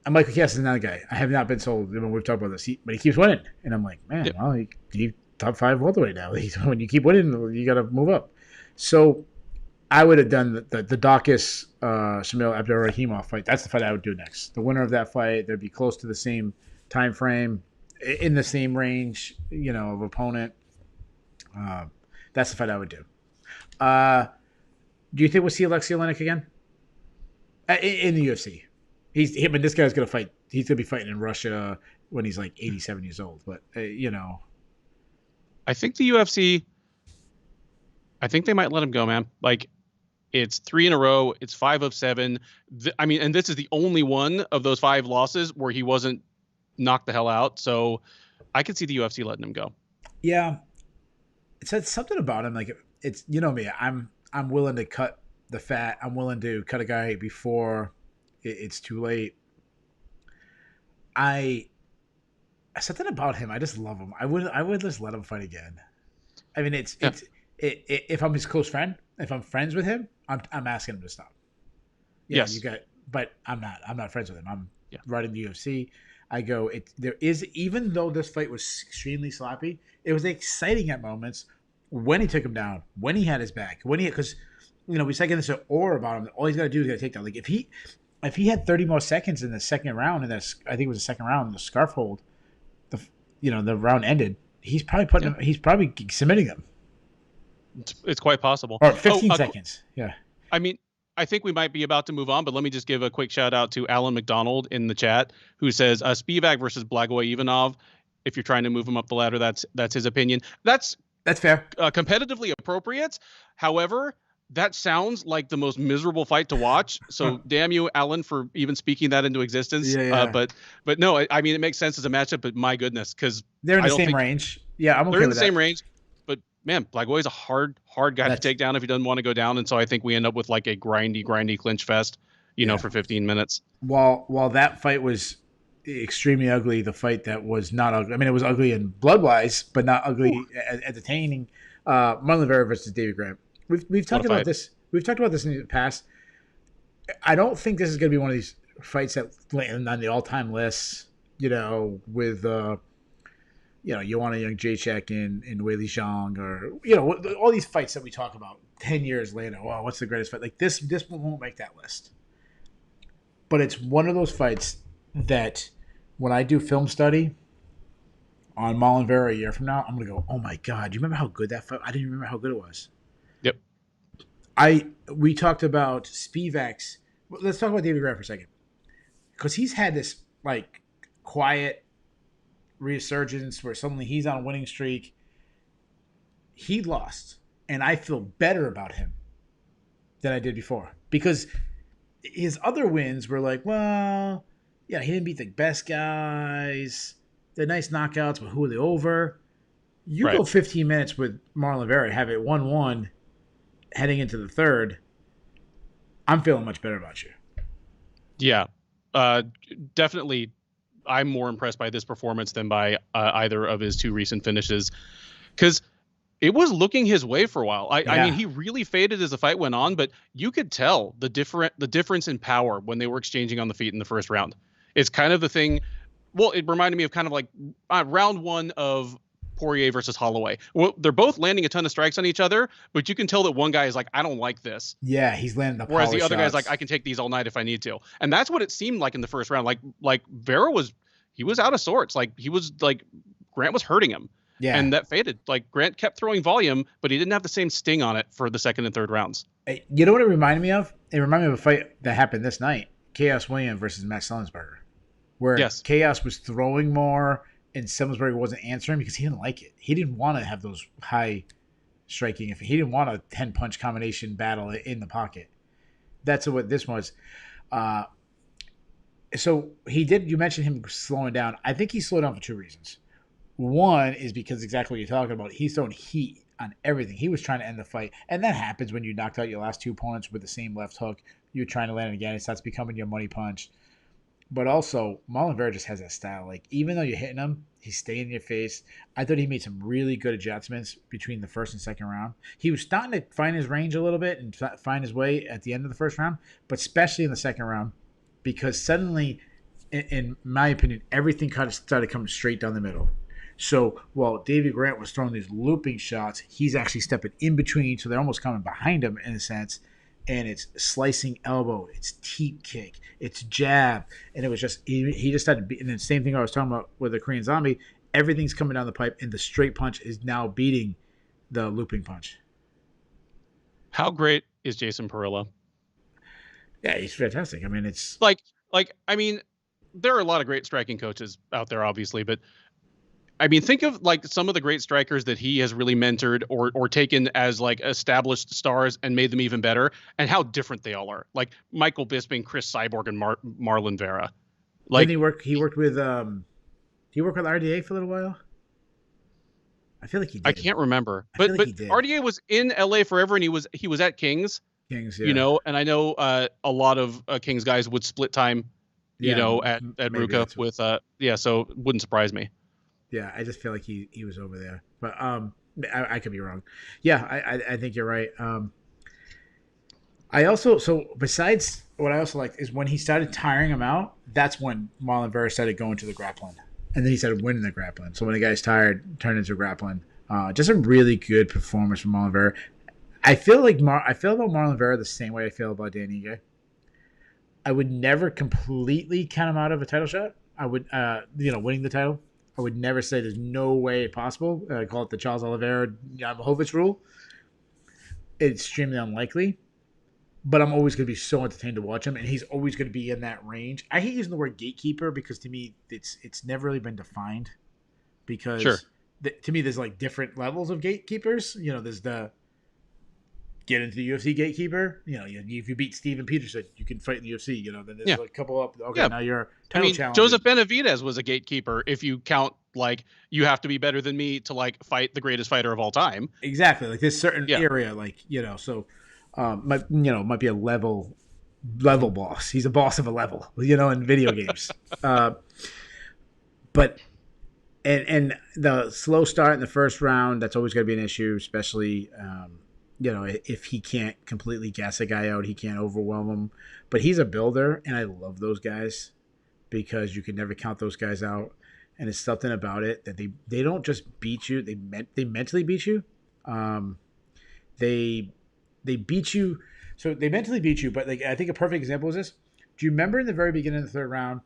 Michael Chiesa is another guy. I have not been sold when we've talked about this, but he keeps winning, and I'm like, man, well, he's top 5 all the way now. When you keep winning, you got to move up. So I would have done the Daukaus Shamil Abdurakhimov fight. That's the fight I would do next. The winner of that fight, they'd be close to the same time frame, in the same range, of opponent. That's the fight I would do. Do you think we'll see Alexei Oleinik again in the UFC? This guy's gonna fight. He's gonna be fighting in Russia when he's like 87 years old. But I think the UFC. I think they might let him go, man. Like, it's 3 in a row. It's 5 of 7. And this is the only one of those 5 losses where he wasn't knocked the hell out. So I could see the UFC letting him go. Yeah, it said something about him. Like, it's me. I'm willing to cut the fat. I'm willing to cut a guy before it's too late. Something about him. I just love him. I would just let him fight again. I mean, if I'm his close friend, if I'm friends with him, I'm asking him to stop. Yes. But I'm not. I'm not friends with him. I'm running the UFC. I go. Even though this fight was extremely sloppy, it was exciting at moments when he took him down, when he had his back, because we second this aura about him. All he's got to do is get a takedown. Like, if he had 30 more seconds in the second round, and I think it was the second round, the scarf hold, the round ended. He's probably he's probably submitting him. It's quite possible. Or 15 seconds. Yeah. I mean, I think we might be about to move on, but let me just give a quick shout out to Alan McDonald in the chat, who says Spivak versus Blagoy Ivanov. If you're trying to move him up the ladder, that's his opinion. That's fair. Competitively appropriate. However, that sounds like the most miserable fight to watch. So damn you, Alan, for even speaking that into existence. Yeah, yeah. But no, I mean, it makes sense as a matchup, but my goodness, because They're in I the don't same think range. Yeah, I'm they're okay in the with that. same range. But man, Blagoy's a hard guy to That's take down if he doesn't want to go down. And so I think we end up with like a grindy clinch fest, yeah. for 15 minutes. While that fight was extremely ugly, the fight that was not ugly. I mean, it was ugly in blood wise, but not ugly entertaining. Marlon Vera versus Davey Grant. We've What a talked about fight. this. We've talked about this in the past. I don't think this is going to be one of these fights that land on the all-time lists. With Joanna Young Jacek and Weili Zhang, or all these fights that we talk about 10 years later. Oh, what's the greatest fight? Like this won't make that list. But it's one of those fights that when I do film study on Marlon Vera a year from now, I'm gonna go, oh my god, do you remember how good that fight? I didn't remember how good it was. Yep. We talked about Spivak's. Let's talk about David Grant for a second, because he's had this like quiet resurgence where suddenly he's on a winning streak. He lost, and I feel better about him than I did before, because his other wins were like, well, yeah, he didn't beat the best guys. They're nice knockouts, but who are they over? You Right. go 15 minutes with Marlon Vera, have it 1-1 heading into the third. I'm feeling much better about you. Yeah. Definitely. I'm more impressed by this performance than by either of his two recent finishes, because it was looking his way for a while. I mean, he really faded as the fight went on, but you could tell the difference in power when they were exchanging on the feet in the first round. It's kind of the thing. Well, it reminded me of kind of like round one of Poirier versus Holloway. Well, they're both landing a ton of strikes on each other, but you can tell that one guy is like, I don't like this. Yeah, he's landing the Whereas the other shots. guy's like, I can take these all night if I need to. And that's what it seemed like in the first round. Like Vera was out of sorts. Like Grant was hurting him. Yeah. And that faded. Like Grant kept throwing volume, but he didn't have the same sting on it for the second and third rounds. You know what it reminded me of? It reminded me of a fight that happened this night. Chaos Williams versus Max Sullinsberger. Where Chaos was throwing more and Sullinsberger wasn't answering because he didn't like it. He didn't want to have those high striking. He didn't want a 10-punch combination battle in the pocket. That's what this was. So he did. You mentioned him slowing down. I think he slowed down for two reasons. One is because exactly what you're talking about. He's throwing heat on everything. He was trying to end the fight. And that happens when you knocked out your last two opponents with the same left hook. You're trying to land it again. It starts becoming your money punch. But also, Marlon Vera just has that style. Like, even though you're hitting him, he's staying in your face. I thought he made some really good adjustments between the first and second round. He was starting to find his range a little bit and find his way at the end of the first round, but especially in the second round, because suddenly, in my opinion, everything kind of started coming straight down the middle. So while David Grant was throwing these looping shots, he's actually stepping in between, so they're almost coming behind him in a sense. And it's slicing elbow, it's teep kick, it's jab, and it was just he just had to be. And the same thing I was talking about with the Korean Zombie, everything's coming down the pipe, and the straight punch is now beating the looping punch. How great is Jason Perillo? Yeah, he's fantastic. I mean, it's like I mean, there are a lot of great striking coaches out there, obviously, but I mean, think of like some of the great strikers that he has really mentored or taken as like established stars and made them even better, and how different they all are. Like Michael Bisping, Chris Cyborg, and Marlon Vera. Like didn't he worked with RDA for a little while? I feel like he did. I can't remember, but RDA was in LA forever, and he was at Kings. Kings, yeah. You know, and I know a lot of Kings guys would split time. You know, at Ruka with so it wouldn't surprise me. Yeah, I just feel like he was over there, but I could be wrong. Yeah, I think you're right. I also besides what I also liked is when he started tiring him out. That's when Marlon Vera started going to the grappling, and then he started winning the grappling. So when the guy's tired, turned into grappling. Just a really good performance from Marlon Vera. I feel about Marlon Vera the same way I feel about Dan Ige. I would never completely count him out of a title shot. I would, winning the title. I would never say there's no way possible. I call it the Charles Oliveira Yamovich rule. It's extremely unlikely, but I'm always going to be so entertained to watch him, and he's always going to be in that range. I hate using the word gatekeeper because to me it's never really been defined. Because to me there's like different levels of gatekeepers. You know, there's the get into the UFC gatekeeper. If you beat Steven Peterson, you can fight in the UFC. Then there's Yeah. a couple up. Okay, Yeah. now you're a I title mean, challenger. Joseph Benavidez was a gatekeeper. If you count like you have to be better than me to like fight the greatest fighter of all time. Exactly. Like this certain Yeah. area, might be a level boss. He's a boss of a level, in video games. But and the slow start in the first round, that's always going to be an issue, especially if he can't completely gas a guy out, he can't overwhelm him. But he's a builder, and I love those guys because you can never count those guys out. And it's something about it that they don't just beat you; they mentally beat you. They beat you, so they mentally beat you. But I think a perfect example is this. Do you remember in the very beginning of the third round,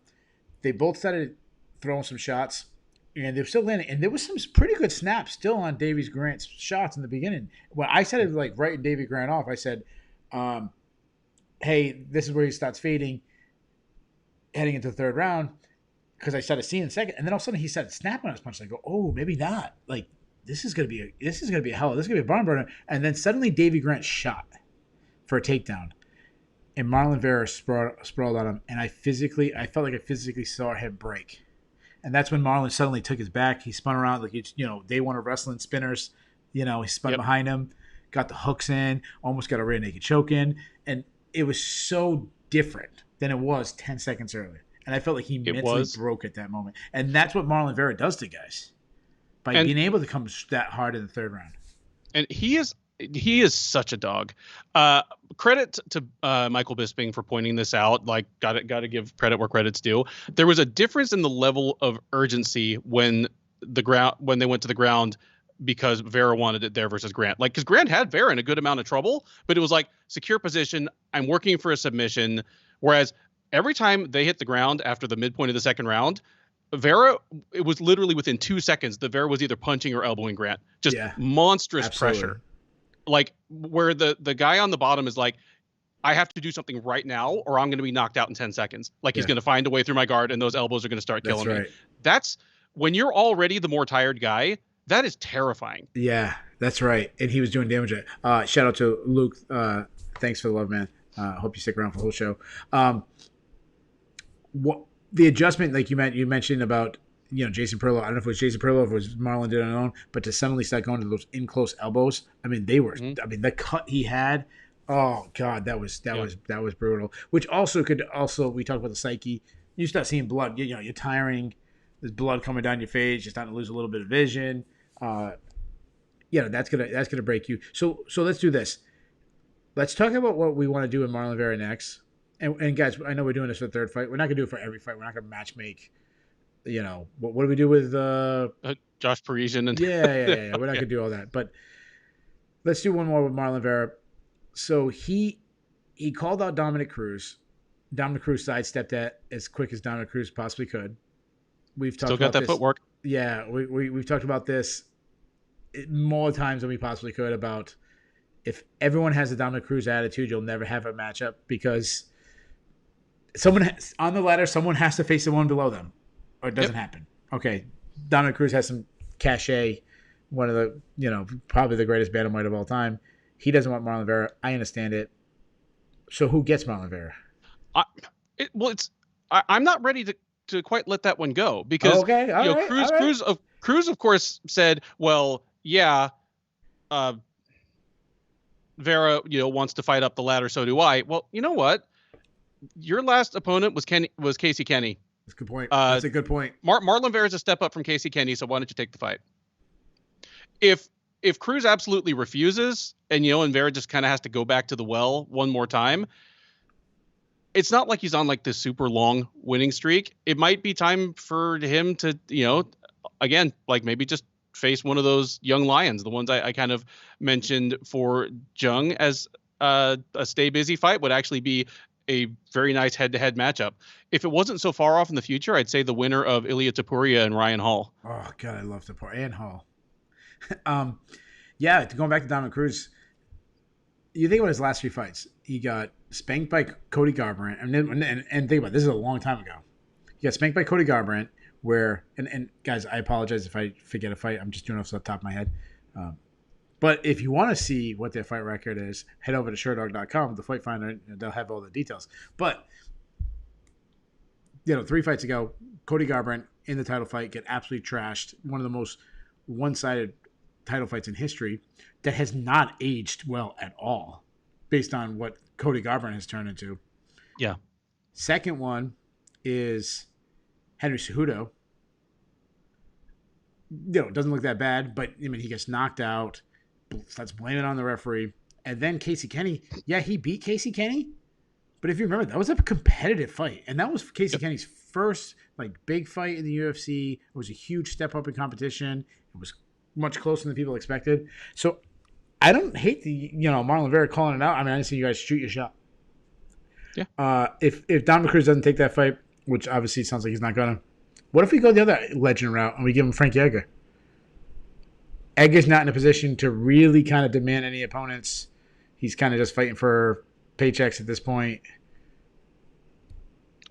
they both started throwing some shots, and they were still landing, and there was some pretty good snaps still on Davey Grant's shots in the beginning. When I started writing Davey Grant off, I said, "Hey, this is where he starts fading, heading into the third round." Because I started seeing the second, and then all of a sudden he started snapping on his punch. I go, "Oh, maybe not. This is gonna be a hell. This is gonna be a barn burner." And then suddenly Davey Grant shot for a takedown, and Marlon Vera sprawled on him, and I felt like I physically saw him break. And that's when Marlon suddenly took his back. He spun around day one of wrestling spinners. He spun behind him, got the hooks in, almost got a rear naked choke in, and it was so different than it was 10 seconds earlier. And I felt like he mentally broke at that moment. And that's what Marlon Vera does to guys by being able to come that hard in the third round. And he is such a dog. Credit to Michael Bisping for pointing this out. Got to give credit where credit's due. There was a difference in the level of urgency when they went to the ground because Vera wanted it there versus Grant. Because Grant had Vera in a good amount of trouble, but it was secure position. I'm working for a submission. Whereas every time they hit the ground after the midpoint of the second round, Vera, it was literally within 2 seconds that Vera was either punching or elbowing Grant. Just monstrous pressure. Where the guy on the bottom is I have to do something right now or I'm going to be knocked out in 10 seconds. He's going to find a way through my guard and those elbows are going to start killing me. That's when you're already the more tired guy. That is terrifying. Yeah, that's right. And he was doing damage. Shout out to Luke. Thanks for the love, man. Hope you stick around for the whole show. What the adjustment, you mentioned about Jason Perillo. I don't know if it was Jason Perillo or if it was Marlon did it on his own, but to suddenly start going to those in close elbows. I mean, they were. I mean, the cut he had. Oh God, that was brutal. Which also we talked about the psyche. You start seeing blood. You're tiring. There's blood coming down your face. You're starting to lose a little bit of vision. That's gonna break you. So let's do this. Let's talk about what we want to do in Marlon Vera next. And guys, I know we're doing this for the third fight. We're not gonna do it for every fight. We're not gonna match make. What do we do with Josh Parisian and yeah. We're not gonna do all that. But let's do one more with Marlon Vera. So he called out Dominic Cruz. Dominic Cruz sidestepped that as quick as Dominic Cruz possibly could. We've talked still got about that this. Footwork. Yeah, we've talked about this more times than we possibly could about if everyone has a Dominic Cruz attitude, you'll never have a matchup because on the ladder, someone has to face the one below them, or it doesn't happen. Okay, Dominic Cruz has some cachet, one of the probably the greatest bantamweight of all time. He doesn't want Marlon Vera. I understand it. So who gets Marlon Vera? I'm not ready to quite let that one go because Cruz of course said, well, yeah, Vera wants to fight up the ladder, so do I. Well, you know what? Your last opponent was Casey Kenny. That's a good point. That's a good point. Marlon Vera is a step up from Casey Kenny, so why don't you take the fight? If Cruz absolutely refuses and Vera just kind of has to go back to the well one more time, it's not like he's on this super long winning streak. It might be time for him to, again, maybe just face one of those young lions, the ones I kind of mentioned for Jung as a stay busy fight would actually be a very nice head-to-head matchup. If it wasn't so far off in the future, I'd say the winner of Ilia Topuria and Ryan Hall. Oh God, I love Topuria and Hall. Going back to Dominic Cruz, you think about his last three fights. He got spanked by Cody Garbrandt, and think about it, this is a long time ago. He got spanked by Cody Garbrandt, where and guys, I apologize if I forget a fight. I'm just doing it off the top of my head. But if you want to see what their fight record is, head over to Sherdog.com, the fight finder, and they'll have all the details. But 3 fights ago, Cody Garbrandt in the title fight get absolutely trashed. One of the most one-sided title fights in history that has not aged well at all, based on what Cody Garbrandt has turned into. Yeah. Second one is Henry Cejudo. It doesn't look that bad, but I mean, he gets knocked out, starts blaming on the referee, and then Casey Kenny. Yeah, he beat Casey Kenny, but if you remember, that was a competitive fight, and that was Casey Kenny's first big fight in the UFC. It was a huge step up in competition. It was much closer than people expected. So I don't hate the Marlon Vera calling it out. I mean, I didn't see you guys shoot your shot. Yeah. If Dominick Cruz doesn't take that fight, which obviously sounds like he's not gonna, what if we go the other legend route and we give him Frankie Edgar? Edgar's not in a position to really kind of demand any opponents. He's kind of just fighting for paychecks at this point.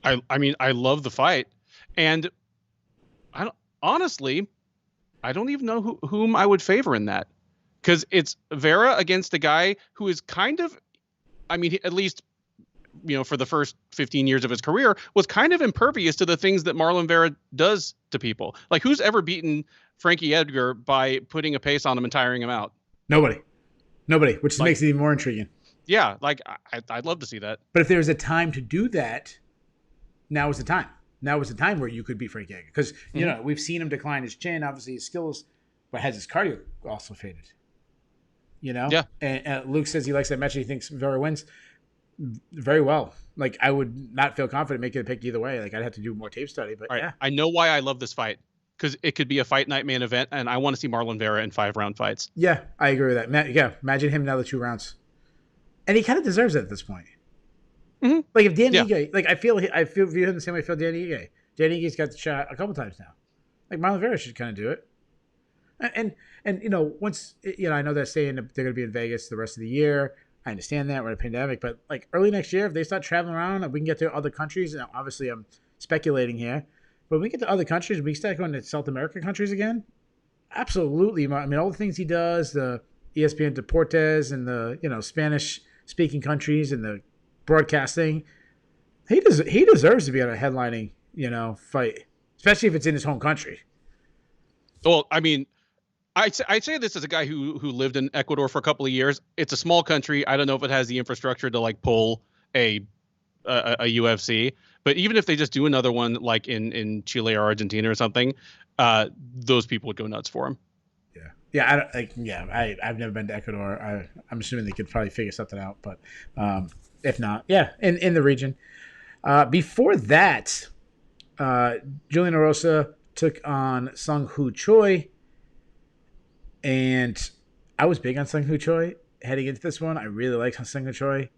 I mean, I love the fight, and I don't even know whom I would favor in that, because it's Vera against a guy who is kind of, I mean, at least for the first 15 years of his career, was kind of impervious to the things that Marlon Vera does to people. Like, who's ever beaten Frankie Edgar by putting a pace on him and tiring him out? Nobody, which makes it even more intriguing. Yeah, I'd love to see that. But if there's a time to do that, now is the time. Now is the time where you could beat Frankie Edgar, because we've seen him decline his chin, obviously his skills, but has his cardio also faded? Yeah. And Luke says he likes that match. He thinks Vera wins. Very well. I would not feel confident making a pick either way. I'd have to do more tape study. But yeah, I know why I love this fight, because it could be a fight night main event, and I want to see Marlon Vera in 5-round fights. Yeah, I agree with that. Yeah, imagine him another 2 rounds, and he kind of deserves it at this point. Mm-hmm. If Danny Ige, I feel view him the same way I feel Danny Ige. Danny Ige's got the shot a couple times now. Marlon Vera should kind of do it. And once I know they're saying they're going to be in Vegas the rest of the year. I understand that we're in a pandemic, but early next year, if they start traveling around and we can get to other countries, and obviously I'm speculating here, but when we get to other countries, we start going to South American countries again. Absolutely. I mean, all the things he does, the ESPN Deportes and the Spanish speaking countries and the broadcasting, he deserves to be on a headlining fight, especially if it's in his home country. Well, I mean, I'd say this as a guy who lived in Ecuador for a couple of years. It's a small country. I don't know if it has the infrastructure to pull a UFC, but even if they just do another one in Chile or Argentina or something, those people would go nuts for him. I've never been to Ecuador. I'm assuming they could probably figure something out, but if not, in the region. Before that, Julian Erosa took on Sung Hoo Choi. And I was big on Sung Hoo Choi heading into this one. I really like Sung Hoo Choi.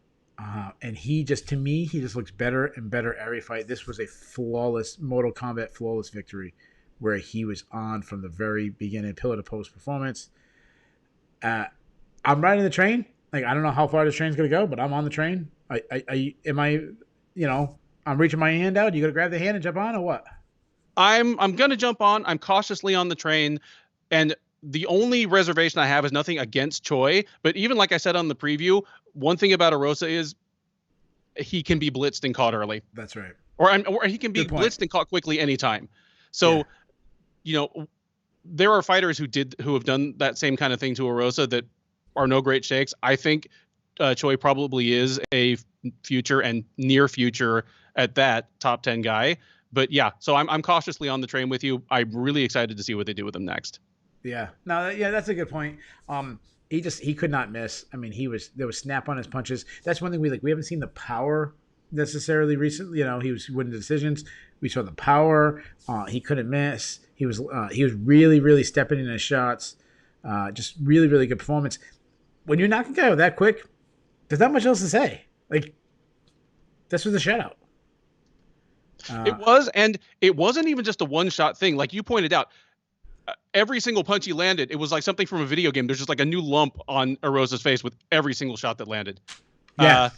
And he just looks better and better every fight. This was a Mortal Kombat flawless victory where he was on from the very beginning, pillar to post performance. I'm riding the train. I don't know how far this train's going to go, but I'm on the train. I'm reaching my hand out. You going to grab the hand and jump on or what? I'm going to jump on. I'm cautiously on the train. And the only reservation I have is nothing against Choi, but even like I said on the preview, one thing about Erosa is he can be blitzed and caught early. That's right. Or he can be blitzed and caught quickly anytime. So, there are fighters who have done that same kind of thing to Erosa that are no great shakes. I think Choi probably is a future and near future at that top 10 guy. But yeah, so I'm cautiously on the train with you. I'm really excited to see what they do with him next. Yeah. No, that's a good point. He could not miss. I mean, there was snap on his punches. That's one thing we haven't seen the power necessarily recently. He was winning decisions. We saw the power. He couldn't miss. He was really, really stepping in his shots. Just really, really good performance. When you're knocking a guy out that quick, there's not much else to say. This was a shutout. It was, and it wasn't even just a one-shot thing. Like you pointed out, every single punch he landed, it was like something from a video game. There's just a new lump on Erosa's face with every single shot that landed. Yeah.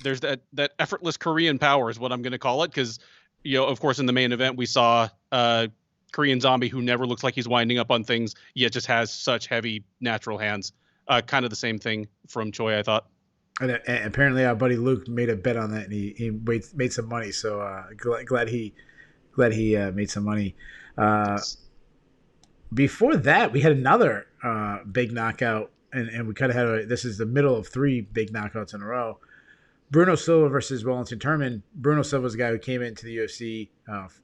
There's that effortless Korean power is what I'm going to call it. Because, of course, in the main event, we saw Korean Zombie who never looks like he's winding up on things, yet just has such heavy natural hands. Kind of the same thing from Choi, I thought. And apparently, our buddy Luke made a bet on that, and he made some money. So glad he made some money. Yes. Before that, we had another big knockout, and we kind of had this is the middle of 3 big knockouts in a row. Bruno Silva versus Wellington Turman. Bruno Silva was the guy who came into the UFC,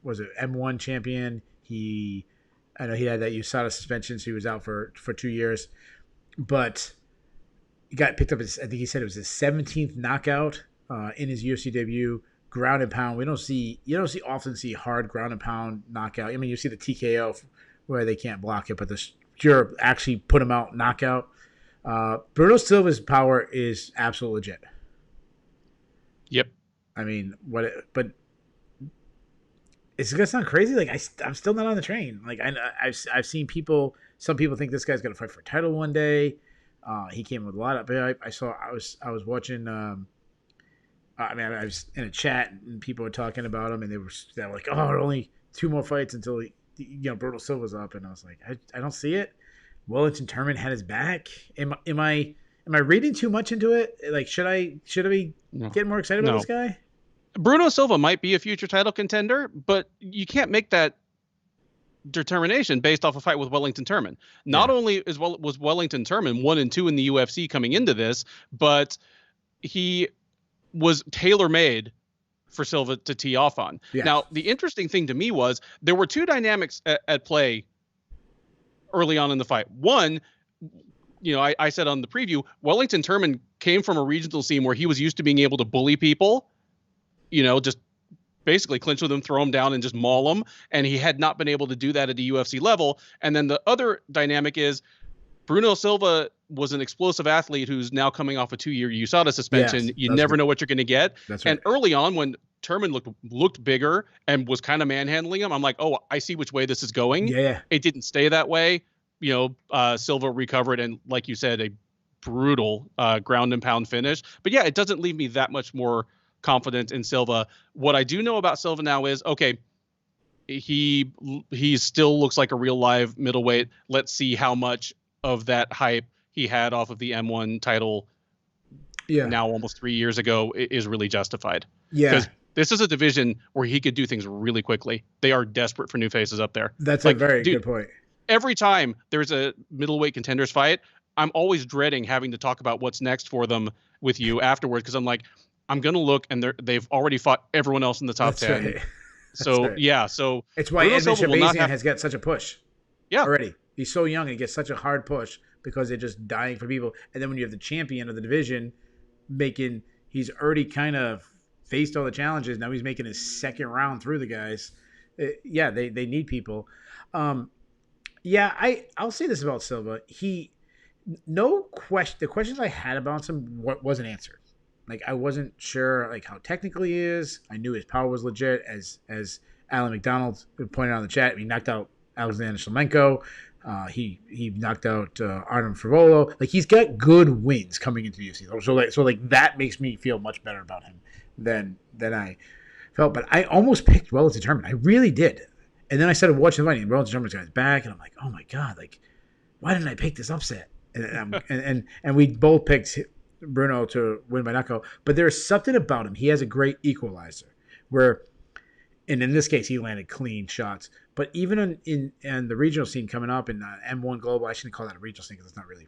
was an M1 champion. I know he had that USADA suspension, so he was out for 2 years. But he got picked up, I think he said it was his 17th knockout in his UFC debut. Ground and pound. You don't often see hard ground and pound knockout. I mean, you see the TKO where they can't block it, but the pure actually put him out knockout. Bruno Silva's power is absolute legit. Yep. I mean, but it's gonna sound crazy. Like I'm still not on the train. Like I've seen people. Some people think this guy's gonna fight for a title one day. He came with a lot of. I was watching. I was in a chat and people were talking about him, and they were like, "Oh, only 2 more fights until Bruno Silva's up." And I was like, I don't see it. Wellington Turman had his back. Am I reading too much into it? Like, should I get more excited about this guy? Bruno Silva might be a future title contender, but you can't make that determination based off a fight with Wellington Turman. Not only was Wellington Turman 1-2 in the UFC coming into this, but he was tailor-made for Silva to tee off on. Yes. Now, the interesting thing to me was there were 2 dynamics at play early on in the fight. One, I said on the preview, Wellington Turman came from a regional scene where he was used to being able to bully people, just basically clinch with them, throw them down, and just maul them. And he had not been able to do that at the UFC level. And then the other dynamic is Bruno Silva was an explosive athlete who's now coming off a 2-year USADA suspension. Yes, you never know what you're going to get. That's right. And early on, when Turman looked bigger and was kind of manhandling him, I'm like, oh, I see which way this is going. Yeah. It didn't stay that way. Silva recovered, and like you said, a brutal ground and pound finish. But yeah, it doesn't leave me that much more confident in Silva. What I do know about Silva now is, okay, he still looks like a real live middleweight. Let's see how much of that hype he had off of the M1 title now almost 3 years ago is really justified. Yeah. Because this is a division where he could do things really quickly. They are desperate for new faces up there. That's a very good point. Every time there's a middleweight contenders fight, I'm always dreading having to talk about what's next for them with you afterwards, because I'm like, I'm going to look and they've already fought everyone else in the top 10. Right. So, yeah. So it's why Edmund Shabazian has got such a push. Yeah. Already. He's so young and he gets such a hard push because they're just dying for people. And then when you have the champion of the division he's already kind of faced all the challenges. Now he's making his 2nd round through the guys. They need people. I'll say this about Silva. The questions I had about him wasn't answered. Like, I wasn't sure like how technical he is. I knew his power was legit, as Alan McDonald pointed out in the chat. He knocked out Alexander Shlemenko. He knocked out Artem Frivolo. Like, he's got good wins coming into the UFC. So that makes me feel much better about him than I felt. But I almost picked Wellington Turman. I really did. And then I started watching the fight, and Wellington Turman's got his back, and I'm like, oh my god, like, why didn't I pick this upset? And we both picked Bruno to win by knockout. But there's something about him. He has a great equalizer and in this case, he landed clean shots. But even in the regional scene coming up in M1 Global, I shouldn't call that a regional scene because it's not really,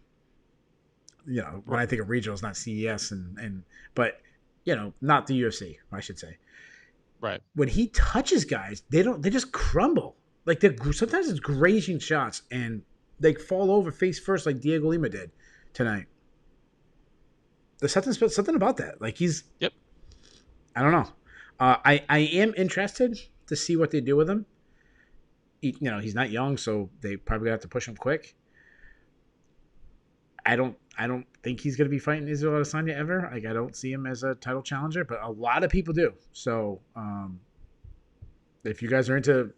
when I think of regional, it's not CES but not the UFC, I should say. Right. When he touches guys, they just crumble. Like, sometimes it's grazing shots and they fall over face first, like Diego Lima did tonight. There's something about that. Like, he's. Yep. I don't know. I am interested to see what they do with him. He's not young, so they probably have to push him quick. I don't think he's going to be fighting Israel Adesanya ever. Like, I don't see him as a title challenger, but a lot of people do. So, if you guys are into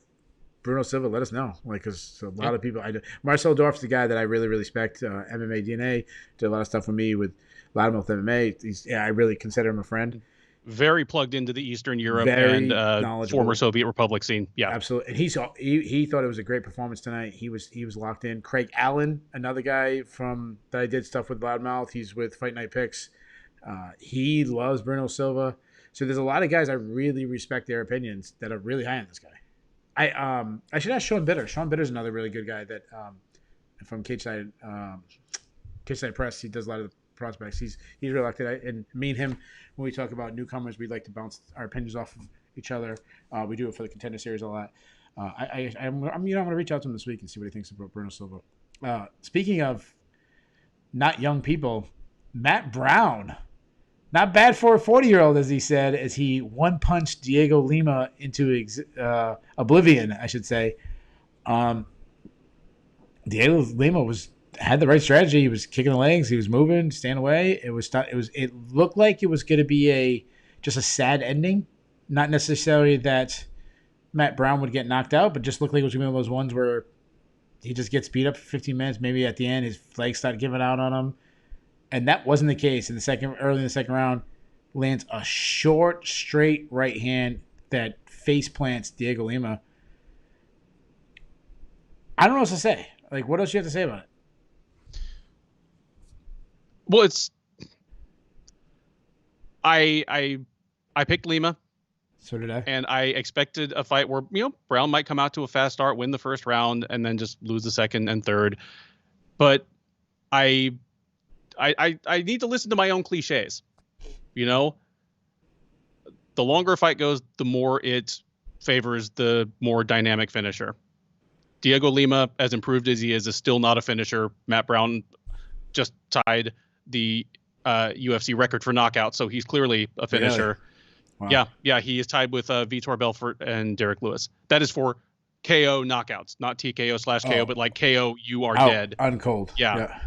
Bruno Silva, let us know. Like, because a lot of people. Marcel Dorf's the guy that I really, really respect. MMA DNA did a lot of stuff with me with Loudmouth MMA. I really consider him a friend. Very plugged into the Eastern Europe and Very former knowledgeable. Soviet Republic scene. Yeah. Absolutely, and he thought it was a great performance tonight. He was locked in. Craig Allen, another guy from that I did stuff with Loudmouth. He's with Fight Night Picks. He loves Bruno Silva. So there's a lot of guys I really respect their opinions that are really high on this guy. I should ask Sean Bitter. Sean Bitter's another really good guy that from Cage Side Press. He does a lot of the prospects. He's really elected. And me and him, when we talk about newcomers, we like to bounce our opinions off of each other. We do it for the Contender Series a lot. I'm going to reach out to him this week and see what he thinks about Bruno Silva. Speaking of not young people, Matt Brown, not bad for a 40-year-old, as he said, as he one-punched Diego Lima into oblivion, I should say. Diego Lima had the right strategy. He was kicking the legs. He was moving, staying away. It looked like it was going to be just a sad ending. Not necessarily that Matt Brown would get knocked out, but just looked like it was one of those ones where he just gets beat up for 15 minutes. Maybe at the end, his legs start giving out on him. And that wasn't the case. Early in the second round, lands a short, straight right hand that face plants Diego Lima. I don't know what else to say. Like, what else do you have to say about it? Well, I picked Lima. So did I. And I expected a fight where, Brown might come out to a fast start, win the first round, and then just lose the second and third. But I need to listen to my own cliches. The longer a fight goes, the more it favors the more dynamic finisher. Diego Lima, as improved as he is still not a finisher. Matt Brown just tied the UFC record for knockouts, so he's clearly a finisher. Really? Wow. Yeah, he is tied with Vitor Belfort and Derek Lewis. That is for KO knockouts, not TKO/KO, but like KO, you are dead. Uncold. Yeah.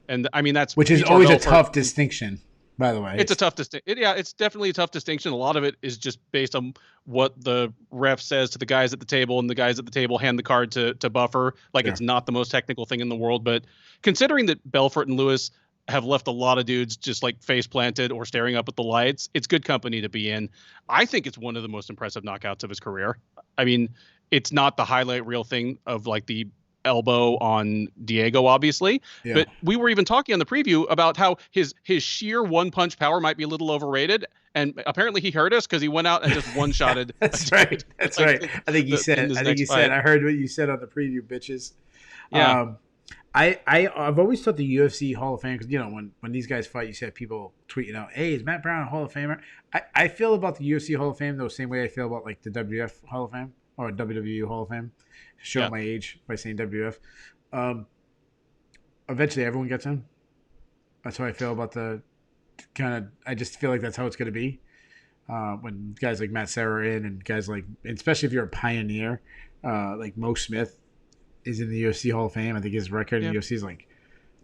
And I mean, that's which is Vitor always Belfort. A tough distinction, by the way. It's a tough distinction. Yeah, it's definitely a tough distinction. A lot of it is just based on what the ref says to the guys at the table, and the guys at the table hand the card to Buffer. Like, It's not the most technical thing in the world, but considering that Belfort and Lewis have left a lot of dudes just like face planted or staring up at the lights, it's good company to be in. I think it's one of the most impressive knockouts of his career. I mean, it's not the highlight reel thing of like the elbow on Diego, obviously, but we were even talking on the preview about how his sheer one punch power might be a little overrated, and apparently he hurt us because he went out and just one shotted. That's right. I think you said. I heard what you said on the preview, bitches. Yeah. I've always thought the UFC Hall of Fame, because when these guys fight, you see people tweeting out, "Hey, is Matt Brown a Hall of Famer?" I feel about the UFC Hall of Fame the same way I feel about like the WWF Hall of Fame or WWE Hall of Fame. Show my age by saying WWF. Eventually, everyone gets in. That's how I feel about the kind of. I just feel like that's how it's going to be when guys like Matt Serra are in, and guys like, especially if you're a pioneer, like Mo Smith is in the UFC Hall of Fame. I think his record in the UFC is like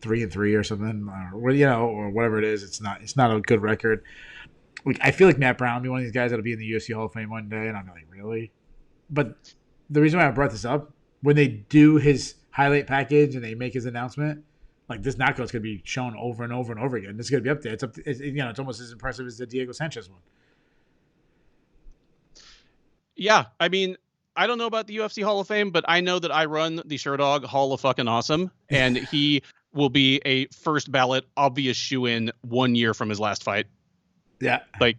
3-3 or something, or whatever it is. It's not a good record. Like, I feel like Matt Brown will be one of these guys that'll be in the UFC Hall of Fame one day, and I'm like, really? But the reason why I brought this up, when they do his highlight package and they make his announcement, like, this knockout's going to be shown over and over and over again. This is going to be up there. It's almost as impressive as the Diego Sanchez one. Yeah, I mean, I don't know about the UFC Hall of Fame, but I know that I run the Sherdog Hall of Fucking Awesome, and he will be a first ballot obvious shoe-in 1 year from his last fight. Yeah. Like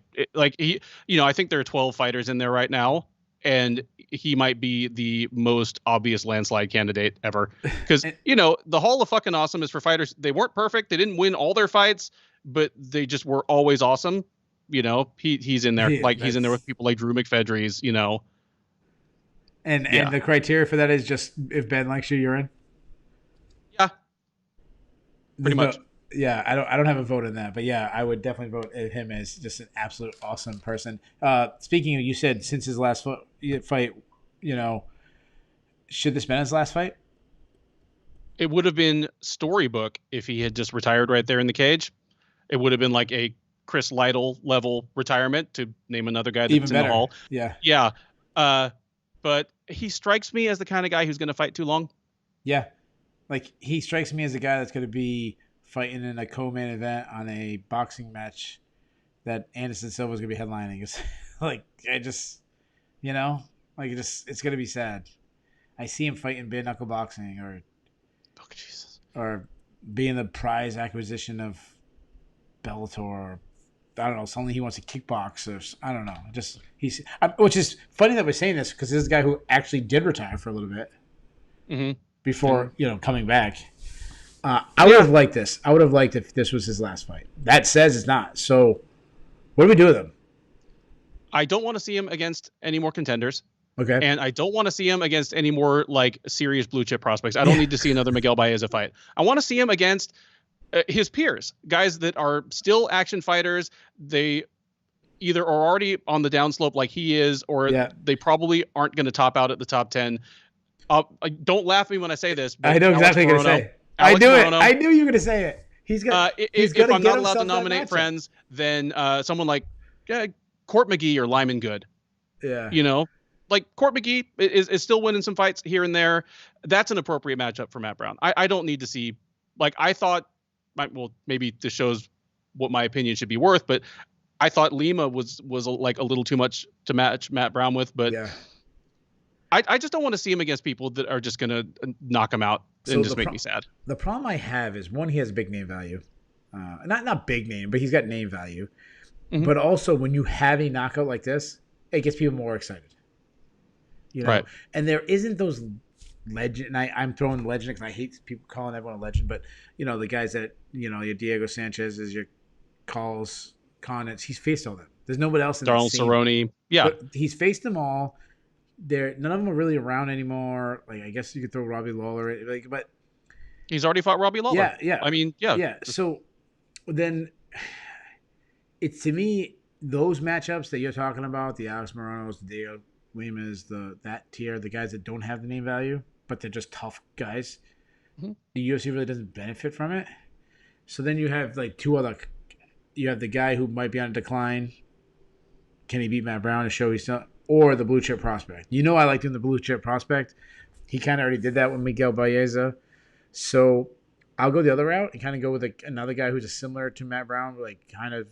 he, I think there are 12 fighters in there right now, and he might be the most obvious landslide candidate ever. Because, the Hall of Fucking Awesome is for fighters. They weren't perfect. They didn't win all their fights, but they just were always awesome. He's in there. He's in there with people like Drew McFedries, And the criteria for that is just if Ben likes you, you're in? Yeah. Pretty much. Yeah, I don't have a vote in that, but yeah, I would definitely vote him as just an absolute awesome person. Speaking of, you said since his last fight, should this been his last fight? It would have been storybook if he had just retired right there in the cage. It would have been like a Chris Lytle level retirement, to name another guy that's even better. In the hall. Yeah. Yeah. But he strikes me as the kind of guy who's going to fight too long. Yeah. Like, he strikes me as a guy that's going to be fighting in a co-main event on a boxing match that Anderson Silva's gonna be headlining. It's like I just, you know, like it's gonna be sad. I see him fighting bare knuckle boxing Oh, Jesus. or being the prize acquisition of Bellator. Or, I don't know. Suddenly he wants to kickbox, or I don't know. Just which is funny that we're saying this because this is a guy who actually did retire for a little bit before coming back. I would have liked this. I would have liked if this was his last fight. That says it's not. So, what do we do with him? I don't want to see him against any more contenders. Okay. And I don't want to see him against any more like serious blue chip prospects. I don't need to see another Miguel Baeza fight. I want to see him against his peers, guys that are still action fighters. They either are already on the downslope like he is, or they probably aren't going to top out at the top 10. Don't laugh at me when I say this. But I know exactly what you're going to say. I knew it. I knew you were going to say it. He's going if I'm not allowed to nominate friends, then someone like Court McGee or Lyman Good. Yeah. Like Court McGee is still winning some fights here and there. That's an appropriate matchup for Matt Brown. I don't need to see, like, I thought, well, maybe this shows what my opinion should be worth, but I thought Lima was like a little too much to match Matt Brown with, but I just don't want to see him against people that are just going to knock him out and just make me sad. The problem I have is, one, he has big name value. Not big name, but he's got name value. Mm-hmm. But also, when you have a knockout like this, it gets people more excited. Right. And there isn't those legend. And I'm throwing legend because I hate people calling everyone a legend, but the guys that your Diego Sanchez is, your Carlos Condits. He's faced all them. There's nobody else in Darnell Cerrone. Yeah, but he's faced them all. None of them are really around anymore. Like, I guess you could throw Robbie Lawler, but he's already fought Robbie Lawler. Yeah. I mean, yeah. Yeah. So then, it's, to me, those matchups that you're talking about, the Alex Moranos, the Diego Limas, that tier, the guys that don't have the name value, but they're just tough guys. Mm-hmm. The UFC really doesn't benefit from it. So then you have like two other. You have the guy who might be on a decline. Can he beat Matt Brown to show he's still, or the blue chip prospect? I like doing the blue chip prospect. He kind of already did that with Miguel Baeza. So I'll go the other route and kind of go with another guy who's similar to Matt Brown, like kind of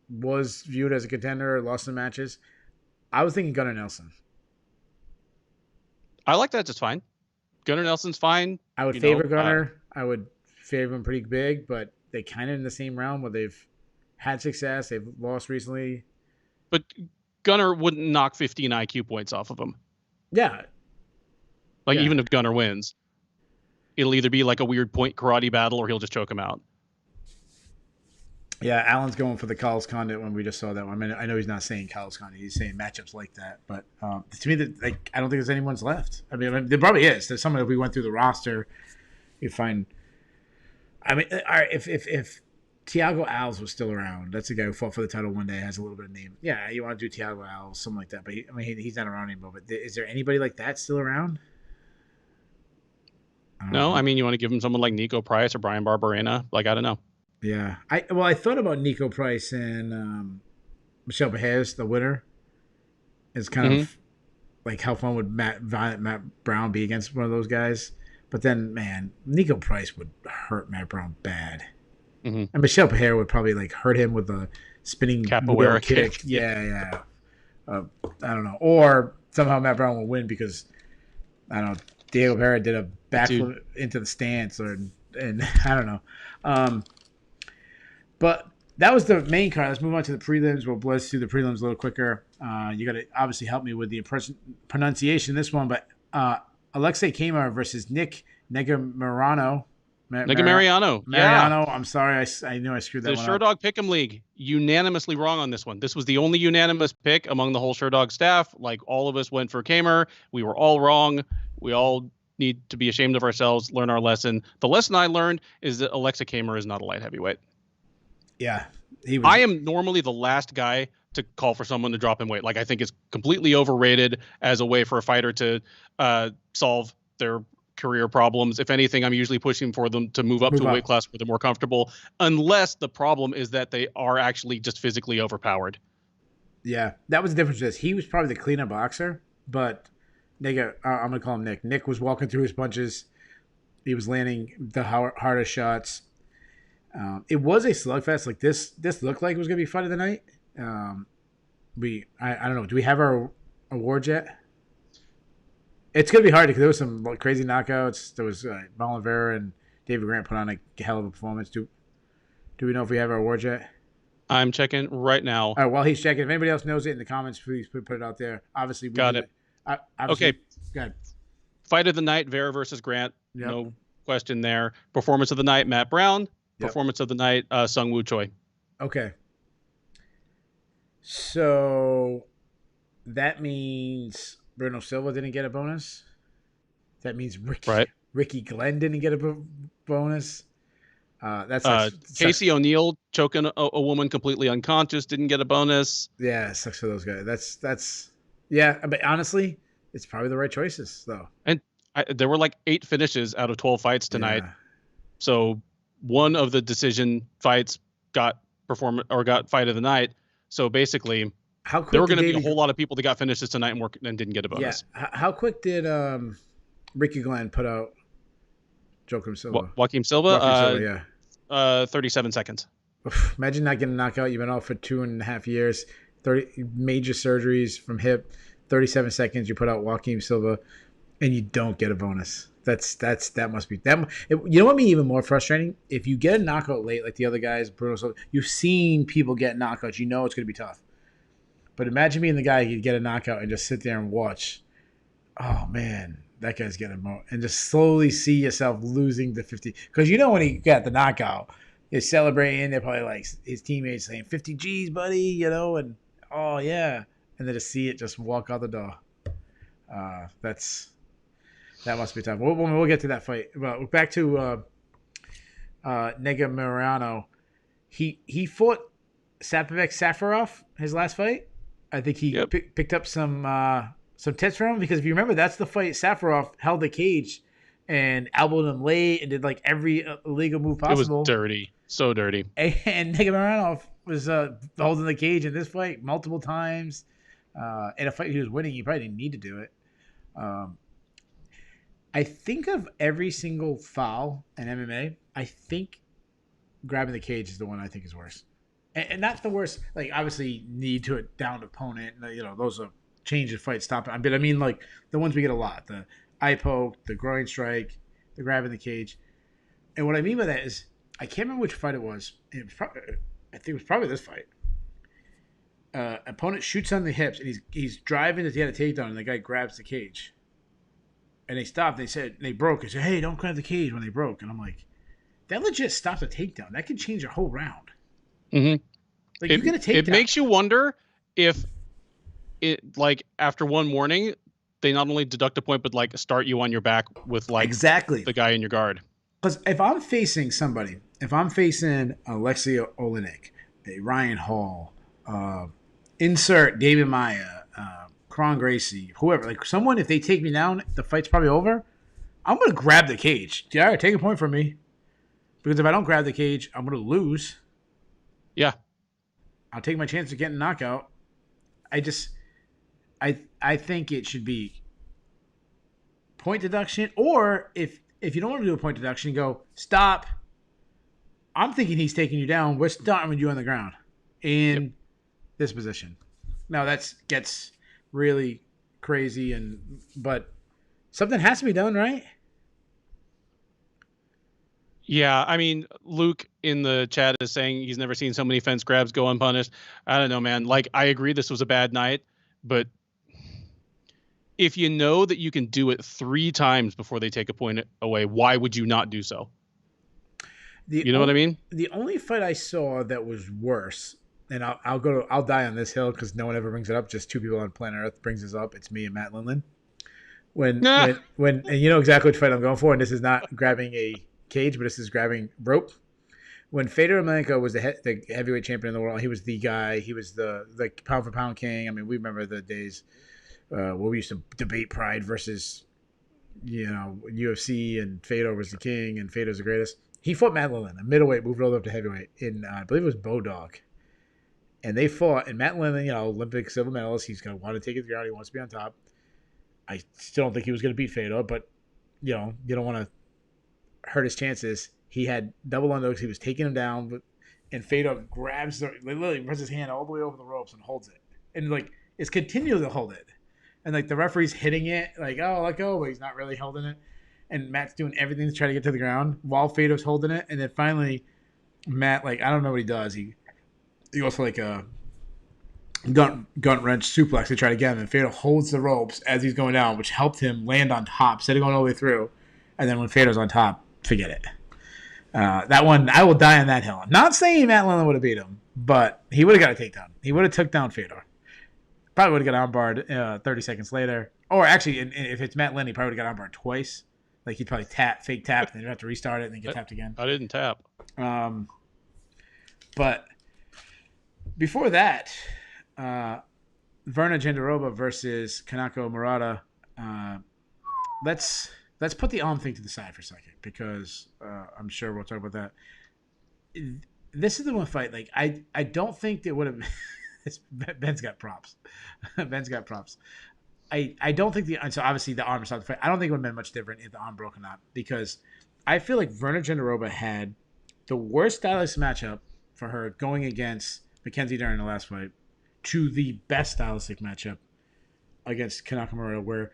was viewed as a contender, lost some matches. I was thinking Gunnar Nelson. I like that just fine. Gunnar Nelson's fine. I would favor Gunnar. I would favor him pretty big, but they kind of in the same realm where they've had success. They've lost recently. But Gunnar wouldn't knock 15 IQ points off of him. Yeah. Even if Gunnar wins, it'll either be like a weird point karate battle or he'll just choke him out. Yeah, Alan's going for the Carlos Condit when we just saw that one. I mean, I know he's not saying Carlos Condit; he's saying matchups like that. But to me, I don't think there's anyone's left. I mean, there probably is. There's someone, if we went through the roster, you find. I mean, all right, if Thiago Alves was still around, that's the guy who fought for the title one day, has a little bit of name. Yeah, you want to do Thiago Alves, something like that. But he's not around anymore. But is there anybody like that still around? No, I mean, you want to give him someone like Nico Price or Brian Barberena? Like, I don't know. Yeah, I thought about Nico Price and Michelle Bejes, the winner. It's kind of like, how fun would Matt Brown be against one of those guys? But then, man, Nico Price would hurt Matt Brown bad, and Michelle Bejes would probably like hurt him with a spinning capoeira kick. Yeah. I don't know, or somehow Matt Brown will win because I don't know. Diego Vera did a backflip into the stance, and I don't know. But that was the main card. Let's move on to the prelims. We'll blitz through the prelims a little quicker. You got to obviously help me with the pronunciation of this one. But Alexei Kamar versus Nick Negumereanu. Negumereanu. Mariano. I'm sorry. I knew I screwed that one up. The Sherdog Pick'em League, unanimously wrong on this one. This was the only unanimous pick among the whole Sherdog staff. Like, all of us went for Kamar. We were all wrong. We all need to be ashamed of ourselves, learn our lesson. The lesson I learned is that Alexei Kamar is not a light heavyweight. Yeah, I am normally the last guy to call for someone to drop in weight. Like, I think it's completely overrated as a way for a fighter to solve their career problems. If anything, I'm usually pushing for them to move up to a weight class where they're more comfortable, unless the problem is that they are actually just physically overpowered. Yeah, that was the difference. He was probably the cleaner boxer, but I'm going to call him Nick. Nick was walking through his punches. He was landing the hardest shots. It was a slugfest. Like this looked like it was gonna be fight of the night. I don't know. Do we have our awards yet? It's gonna be hard because there was some like, crazy knockouts. There was Marlon Vera and David Grant put on a hell of a performance. Do we know if we have our awards yet? I'm checking right now. All right. While he's checking, if anybody else knows it in the comments, please put it out there. Obviously, we Got it. Obviously, Okay. Go ahead. Fight of the night, Vera versus Grant. Yep. No question there. Performance of the night, Matt Brown. Yep. Performance of the night, Sung Woo Choi. Okay. So that means Bruno Silva didn't get a bonus. That means Ricky Glenn didn't get a bonus. Casey O'Neill choking a woman completely unconscious didn't get a bonus. Yeah, it sucks for those guys. That's yeah. But honestly, it's probably the right choices though. And there were like 8 finishes out of 12 fights tonight. Yeah. So one of the decision fights got fight of the night. So basically, there were going to be a whole lot of people that got finishes tonight and didn't get a bonus. Yeah. How quick did Ricky Glenn put out Joaquim Silva? Joaquim Silva? Yeah. 37 seconds. Imagine not getting a knockout. You've been out for 2.5 years, 30 major surgeries from hip, 37 seconds. You put out Joaquim Silva, and you don't get a bonus. That must be that. You know what? Be even more frustrating if you get a knockout late, like the other guys, Bruno Silva. You've seen people get knockouts. You know it's going to be tough. But imagine being the guy who could get a knockout and just sit there and watch. Oh man, that guy's getting more, and just slowly see yourself losing the 50. Because you know when he got the knockout, he's celebrating. They're probably like his teammates saying 50 G's, buddy, you know, and oh yeah, and then to see it just walk out the door. That must be tough. We'll get to that fight. Well, back to Nega Marano. He fought Sapavek Safarov his last fight. I think he picked up some tips from him because if you remember, that's the fight Safarov held the cage and elbowed him late and did like every illegal move possible. It was dirty, so dirty. And Nega Marano was holding the cage in this fight multiple times. In a fight he was winning, he probably didn't need to do it. I think of every single foul in MMA, I think grabbing the cage is the one I think is worse. And not the worst, like obviously knee to a downed opponent, you know, those are change the fight, stop it. But I mean like the ones we get a lot, the eye poke, the groin strike, the grabbing the cage. And what I mean by that is, I can't remember which fight it was. I think it was probably this fight. Opponent shoots on the hips and he's driving to get a takedown and the guy grabs the cage. And they stopped. They broke. They said, hey, don't grab the cage when they broke. And I'm like, that legit stops a takedown. That could change a whole round. Mm-hmm. Like, you get a takedown. It makes you wonder if it, like, after one warning, they not only deduct a point, but, like, start you on your back with, like, exactly the guy in your guard. Because if I'm facing somebody, if I'm facing Alexei Olenek, a Ryan Hall, insert David Maya, Kron Gracie, whoever, like someone, if they take me down, the fight's probably over. I'm going to grab the cage. Yeah, take a point from me. Because if I don't grab the cage, I'm going to lose. Yeah. I'll take my chance of getting a knockout. I think it should be point deduction, or if you don't want to do a point deduction, you go, stop. I'm thinking he's taking you down. We're starting with you on the ground in this position. Now that gets really crazy, but something has to be done, right? Yeah, I mean, Luke in the chat is saying he's never seen so many fence grabs go unpunished. I don't know, man. Like, I agree this was a bad night, but if you know that you can do it 3 times before they take a point away, why would you not do so? You know what I mean? The only fight I saw that was worse, and I'll die on this hill because no one ever brings it up. Just 2 people on planet Earth brings this up. It's me and Matt Lindland. When and you know exactly which fight I'm going for, and this is not grabbing a cage, but this is grabbing rope. When Fedor Emelianenko was the heavyweight champion in the world, he was the guy. He was the pound for pound king. I mean, we remember the days where we used to debate Pride versus, you know, UFC, and Fedor was the king and Fedor's the greatest. He fought Matt Lindland, a middleweight, moved all the way up to heavyweight in I believe it was Bodog. And they fought, and Matt Lindland, you know, Olympic silver medalist, he's going to want to take it to the ground. He wants to be on top. I still don't think he was going to beat Fedor, but, you know, you don't want to hurt his chances. He had double underhooks. He was taking him down, and Fedor literally puts his hand all the way over the ropes and holds it, and like is continuing to hold it, and like the referee's hitting it, like oh let go, but he's not really holding it, and Matt's doing everything to try to get to the ground while Fedor's holding it, and then finally Matt, like I don't know what he does, he goes for like a gun wrench suplex to try to get him, and Fedor holds the ropes as he's going down, which helped him land on top instead of going all the way through, and then when Fedor's on top, forget it. That one, I will die on that hill. I'm not saying Matt Lindland would have beat him, but he would have got a takedown. He would have took down Fedor. Probably would have got armbarred 30 seconds later. Or actually, if it's Matt Lindland, he probably would have got armbarred twice. Like he'd probably fake tap, and then you'd have to restart it and then get tapped again. I didn't tap. But before that, Verna Jandiroba versus Kanako Murata. Let's put the arm thing to the side for a second because I'm sure we'll talk about that. This is the one fight. Like I don't think they would have. Ben's got props. Ben's got props. I don't think so obviously the arm stopped the fight. I don't think it would have been much different if the arm broke or not because I feel like Verna Jandiroba had the worst stylistic matchup for her going against Mackenzie Dern in the last fight to the best stylistic matchup against Kanako Murata where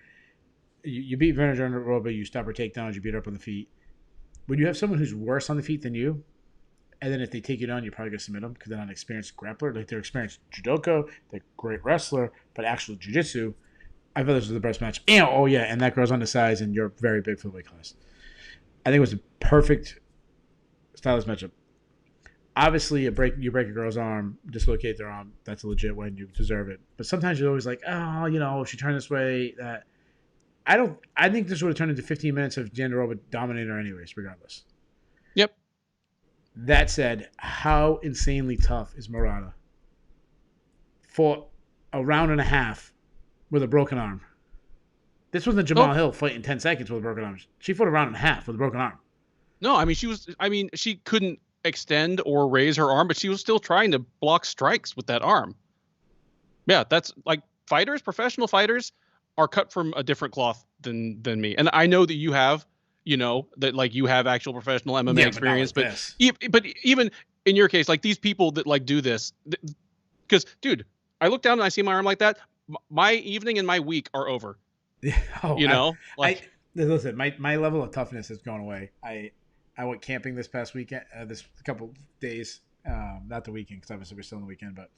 you beat Verna Jandiroba, you stop her takedowns, you beat her up on the feet. When you have someone who's worse on the feet than you, and then if they take you down, you're probably going to submit them because they're not an experienced grappler. Like they're experienced judoka, they're a great wrestler, but actual jiu-jitsu, I feel this was the best match. And, and that girl's undersized and you're very big for the weight class. I think it was a perfect stylist matchup. Obviously, you break a girl's arm, dislocate their arm. That's a legit win. You deserve it. But sometimes you're always like, if she turned this way, that I think this would have turned into 15 minutes of Jandiroba dominating her anyways, regardless. Yep. That said, how insanely tough is Murata for a round and a half with a broken arm? This wasn't Jamal Hill fighting 10 seconds with a broken arm. She fought a round and a half with a broken arm. No, she couldn't extend or raise her arm, but she was still trying to block strikes with that arm. Yeah, that's like professional fighters are cut from a different cloth than me. And I know that you have, that like you have actual professional MMA experience, but even in your case, like these people that like do this, because dude, I look down and I see my arm like that. My evening and my week are over. Listen, my level of toughness has gone away. I went camping this past weekend, this couple days, not the weekend because obviously we're still in the weekend, but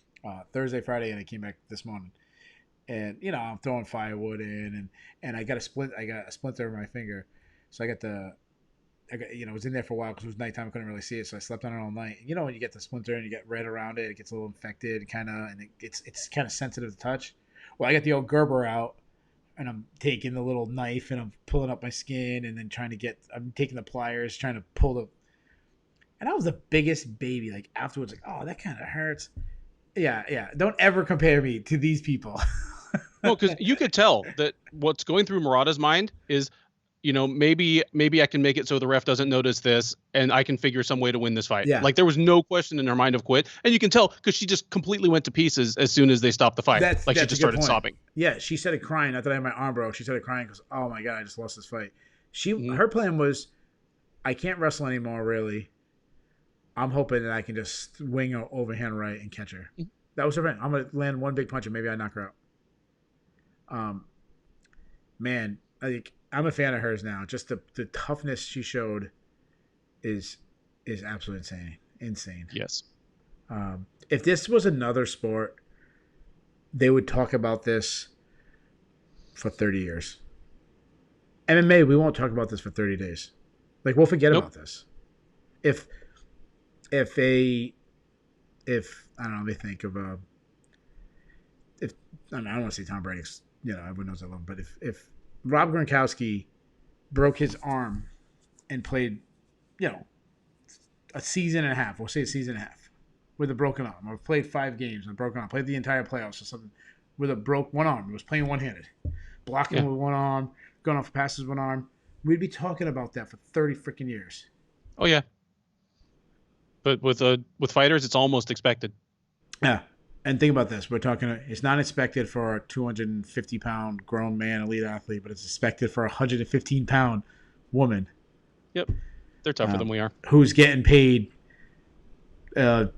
Thursday, Friday, and I came back this morning. And I'm throwing firewood in, and I got a splinter in my finger, so it was in there for a while because it was nighttime. I couldn't really see it, so I slept on it all night. When you get the splinter and you get red around it, it gets a little infected, and it's kind of sensitive to touch. Well, I got the old Gerber out, and I'm taking the little knife and I'm pulling up my skin, and then I'm taking the pliers, trying to pull the. And I was the biggest baby. Like afterwards, like that kind of hurts. Yeah. Don't ever compare me to these people. No, because you could tell that what's going through Murata's mind is, maybe I can make it so the ref doesn't notice this and I can figure some way to win this fight. Yeah. Like there was no question in her mind of quit. And you can tell because she just completely went to pieces as soon as they stopped the fight. She just started sobbing. Yeah, she started crying. Not that I had my arm broke. She started crying because, oh my God, I just lost this fight. Her plan was, I can't wrestle anymore, really. I'm hoping that I can just swing her overhand right and catch her. That was her plan. I'm going to land one big punch and maybe I knock her out. Man, I'm a fan of hers now. Just the toughness she showed is absolutely insane. Yes. If this was another sport, they would talk about this for 30 years. MMA, we won't talk about this for 30 days. Like we'll forget about this. If I don't know, let me think of I don't want to say Tom Brady's, everyone knows I love him, but if Rob Gronkowski broke his arm and played, a season and a half, we'll say a season and a half, with a broken arm, or played 5 games with a broken arm, played the entire playoffs or something with a broke one arm, he was playing one-handed, blocking with one arm, going off passes with one arm, we'd be talking about that for 30 freaking years. Oh yeah. But with fighters, it's almost expected. Yeah. And think about this. We're talking, it's not expected for a 250-pound grown man, elite athlete, but it's expected for a 115-pound woman. Yep. They're tougher than we are. Who's getting paid 30th?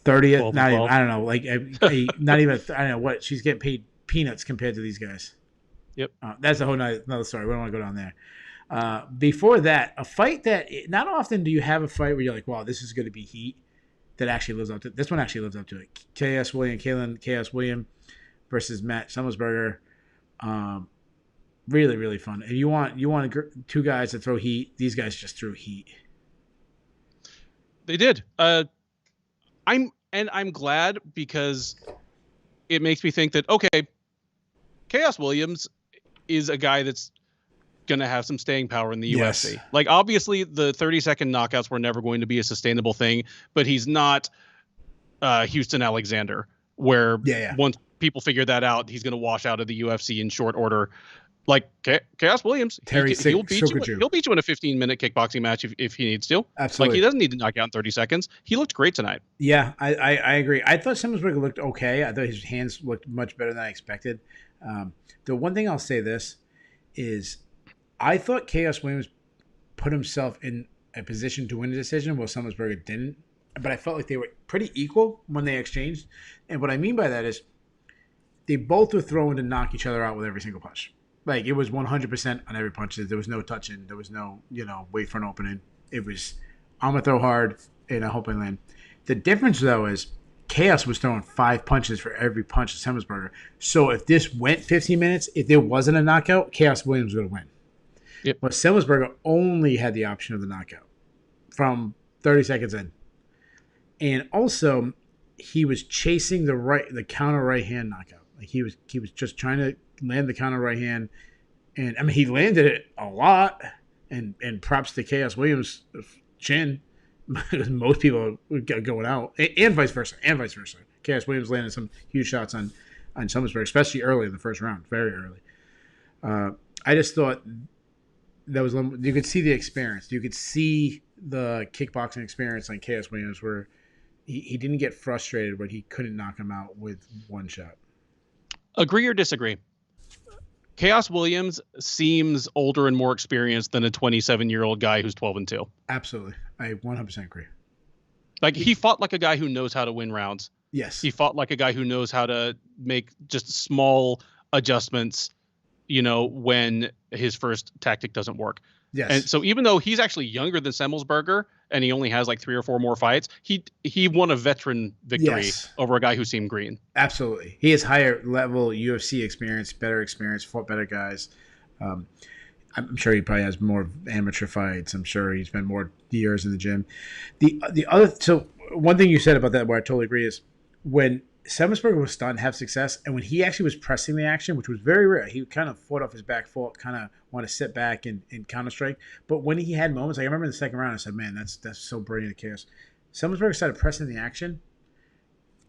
Not even, I don't know, like not even. I don't know what she's getting paid peanuts compared to these guys. Yep. That's a whole another story. We don't want to go down there. Before that, a fight that not often do you have a fight where you're like, wow, this is going to be heat that actually lives up to it. This one actually lives up to it. Kaylan Chaos William versus Matt Semmelsberger. Really, really fun. And you want two guys to throw heat. These guys just threw heat. They did. I'm glad because it makes me think that, okay, Chaos Williams is a guy that's going to have some staying power in the UFC. Like, obviously, the 30-second knockouts were never going to be a sustainable thing, but he's not Houston Alexander, where once people figure that out, he's going to wash out of the UFC in short order. Like Chaos Williams, he'll beat you in a 15-minute kickboxing match if he needs to. Absolutely. Like, he doesn't need to knock out in 30 seconds. He looked great tonight. Yeah, I agree. I thought Semmelsberger looked okay. I thought his hands looked much better than I expected. The one thing I'll say this is I thought Chaos Williams put himself in a position to win a decision while Semmelsberger didn't. But I felt like they were pretty equal when they exchanged. And what I mean by that is they both were throwing to knock each other out with every single punch. Like, it was 100% on every punch. There was no touching. There was no, wait for an opening. It was, I'm going to throw hard, and I hope I land. The difference, though, is Chaos was throwing 5 punches for every punch of Semmelsberger. So if this went 15 minutes, if there wasn't a knockout, Chaos Williams would have win. Yep. But Semmelsberger only had the option of the knockout from 30 seconds in. And also, he was chasing the counter right hand knockout. Like, he was just trying to land the counter right hand, and I mean, he landed it a lot. And props to Chaos Williams' chin. Most people would get going out, and vice versa. Chaos Williams landed some huge shots on Semmelsberger, especially early in the first round, very early. I just thought that was, you could see the experience. You could see the kickboxing experience on Chaos Williams, where he didn't get frustrated when he couldn't knock him out with one shot. Agree or disagree? Chaos Williams seems older and more experienced than a 27-year-old guy who's 12-2. Absolutely. I 100% agree. Like, he fought like a guy who knows how to win rounds. Yes. He fought like a guy who knows how to make just small adjustments, when his first tactic doesn't work. Yes. And so even though he's actually younger than Semmelsberger and he only has like 3 or 4 more fights, he won a veteran victory over a guy who seemed green. Absolutely. He has higher level UFC experience, fought better guys. I'm sure he probably has more amateur fights. I'm sure he spent more years in the gym. So one thing you said about that where I totally agree is when Semmelsberger was stunned, have success, and when he actually was pressing the action, which was very rare, he kind of fought off his back foot, kind of want to sit back and counter strike. But when he had moments, like I remember in the second round, I said, "Man, that's so brilliant, Chaos." Semmelsberger started pressing the action.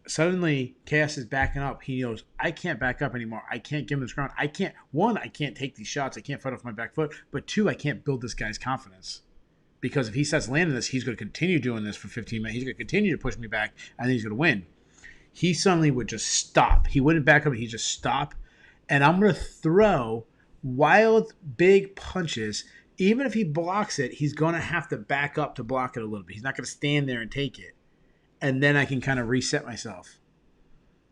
Suddenly, Chaos is backing up. He knows, I can't back up anymore. I can't give him this ground. I can't take these shots. I can't fight off my back foot. But 2, I can't build this guy's confidence. Because if he starts landing this, he's going to continue doing this for 15 minutes. He's going to continue to push me back, and then he's going to win. He suddenly would just stop. He wouldn't back up. He'd just stop. And I'm going to throw wild, big punches. Even if he blocks it, he's going to have to back up to block it a little bit. He's not going to stand there and take it. And then I can kind of reset myself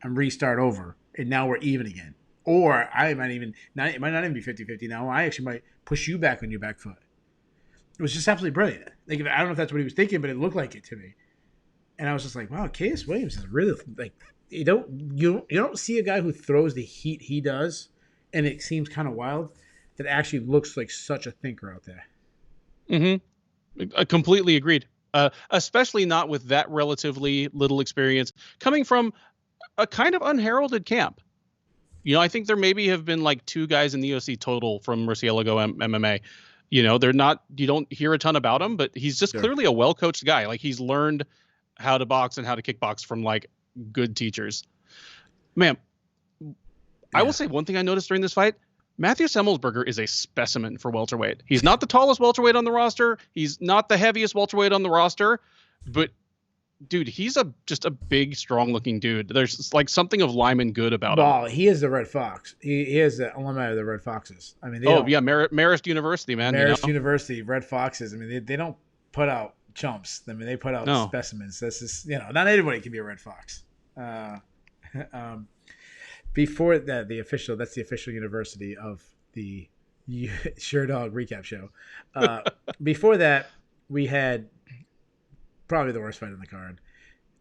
and restart over. And now we're even again. Or it might not even be 50-50 now. I actually might push you back on your back foot. It was just absolutely brilliant. Like, I don't know if that's what he was thinking, but it looked like it to me. And I was just like, wow, Chaos Williams is really, like, you don't see a guy who throws the heat he does, and it seems kind of wild, that actually looks like such a thinker out there. Mm-hmm. I completely agreed. Especially not with that relatively little experience coming from a kind of unheralded camp. I think there maybe have been like 2 guys in the UFC total from Murcielago MMA. They're not, you don't hear a ton about him, but he's just clearly a well-coached guy. Like, he's learned how to box and how to kickbox from like good teachers. Man, I will say one thing I noticed during this fight. Matthew Semmelsberger is a specimen for welterweight. He's not the tallest welterweight on the roster. He's not the heaviest welterweight on the roster, but dude, he's just a big, strong-looking dude. There's like something of Lyman good about him. Well, he is the Red Fox. He is the alumni of the Red Foxes. I mean, Marist University, man. Marist University, Red Foxes. I mean, they don't put out chumps. I mean, they put out No. specimens. This is, not anybody can be a Red Fox. Um, before that, that's the official university of the Sherdog recap show. Before that, we had probably the worst fight on the card.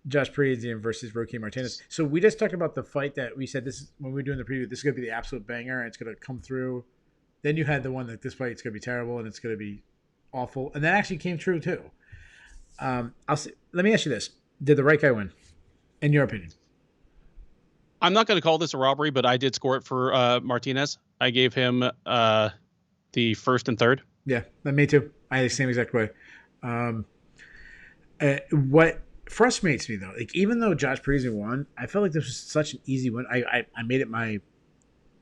Josh Parisian versus Roque Martinez. So we just talked about the fight that we said this when we were doing the preview. This is going to be the absolute banger, and it's going to come through. Then you had the one that this fight's going to be terrible and it's going to be awful, and that actually came true too. Let me ask you this: did the right guy win, in your opinion? I'm not going to call this a robbery, but I did score it for Martinez. I gave him the first and third. Yeah, me too. I had the same exact way. What frustrates me though, like even though Josh Parisian won, I felt like this was such an easy win. I made it my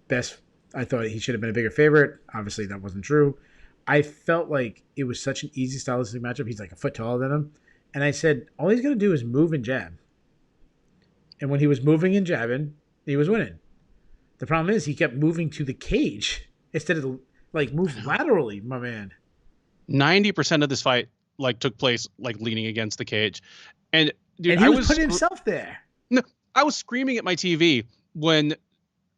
best. I thought he should have been a bigger favorite. Obviously, that wasn't true. I felt like it was such an easy stylistic matchup. He's like a foot taller than him, and I said all he's going to do is move and jab. And when he was moving and jabbing, he was winning. The problem is he kept moving to the cage instead of move laterally, my man. 90% of this fight took place leaning against the cage, and dude, and he was putting himself there. No, I was screaming at my TV when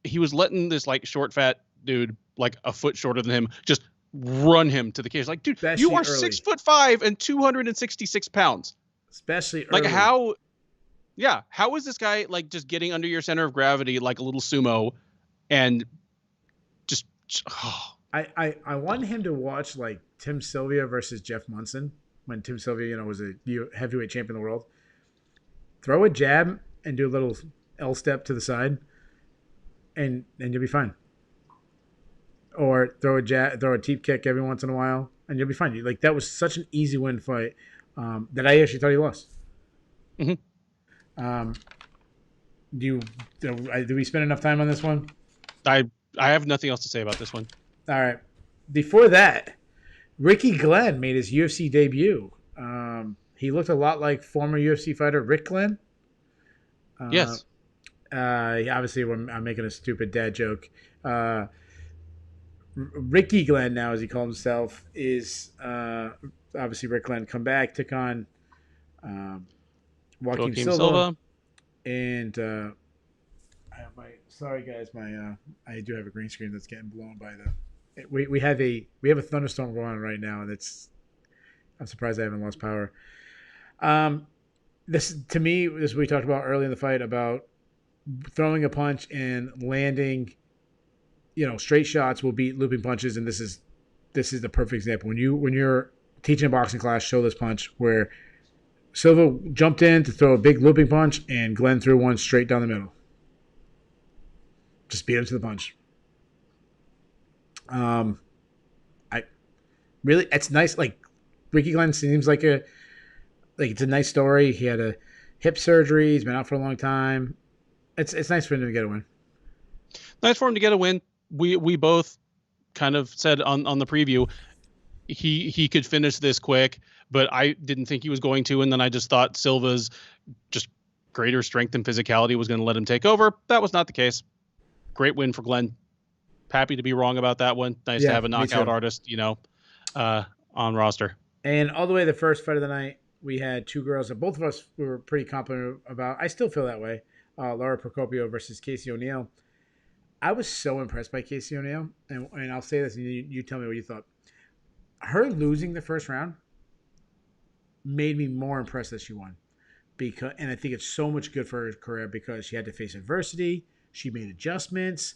he was letting this short fat dude a foot shorter than him just run him to the cage. Dude, especially you are early. 6'5" and 266 pounds. Especially early. How is this guy just getting under your center of gravity like a little sumo and just I wanted him to watch Tim Sylvia versus Jeff Munson when Tim Sylvia, was a heavyweight champion of the world. Throw a jab and do a little L step to the side and you'll be fine. Or throw a teep kick every once in a while and you'll be fine. That was such an easy win fight that I actually thought he lost. Mm-hmm. Do we spend enough time on this one? I have nothing else to say about this one. All right. Before that, Ricky Glenn made his UFC debut. He looked a lot like former UFC fighter Rick Glenn. Yes. Obviously, I'm making a stupid dad joke. Ricky Glenn, now as he called himself, is obviously Rick Glenn. Come back, took on Joaquin Silva. And sorry guys, I do have a green screen that's getting blown by we have a thunderstorm going on right now, and I'm surprised I haven't lost power. This to me, this is what we talked about early in the fight about throwing a punch and landing, straight shots will beat looping punches, and this is the perfect example. When you're teaching a boxing class, show this punch where Silva jumped in to throw a big looping punch, and Glenn threw one straight down the middle. Just beat him to the punch. It's nice. Ricky Glenn seems like it's a nice story. He had a hip surgery. He's been out for a long time. It's nice for him to get a win. Nice for him to get a win. We both kind of said on the preview he could finish this quick, but I didn't think he was going to. And then I just thought Silva's just greater strength and physicality was going to let him take over. That was not the case. Great win for Glenn. Happy to be wrong about that one. Nice to have a knockout artist, on roster. And all the way the first fight of the night, we had two girls that both of us were pretty confident about. I still feel that way. Laura Procopio versus Casey O'Neill. I was so impressed by Casey O'Neill, and I'll say this, and you tell me what you thought. Her losing the first round made me more impressed that she won, and I think it's so much good for her career because she had to face adversity. She made adjustments.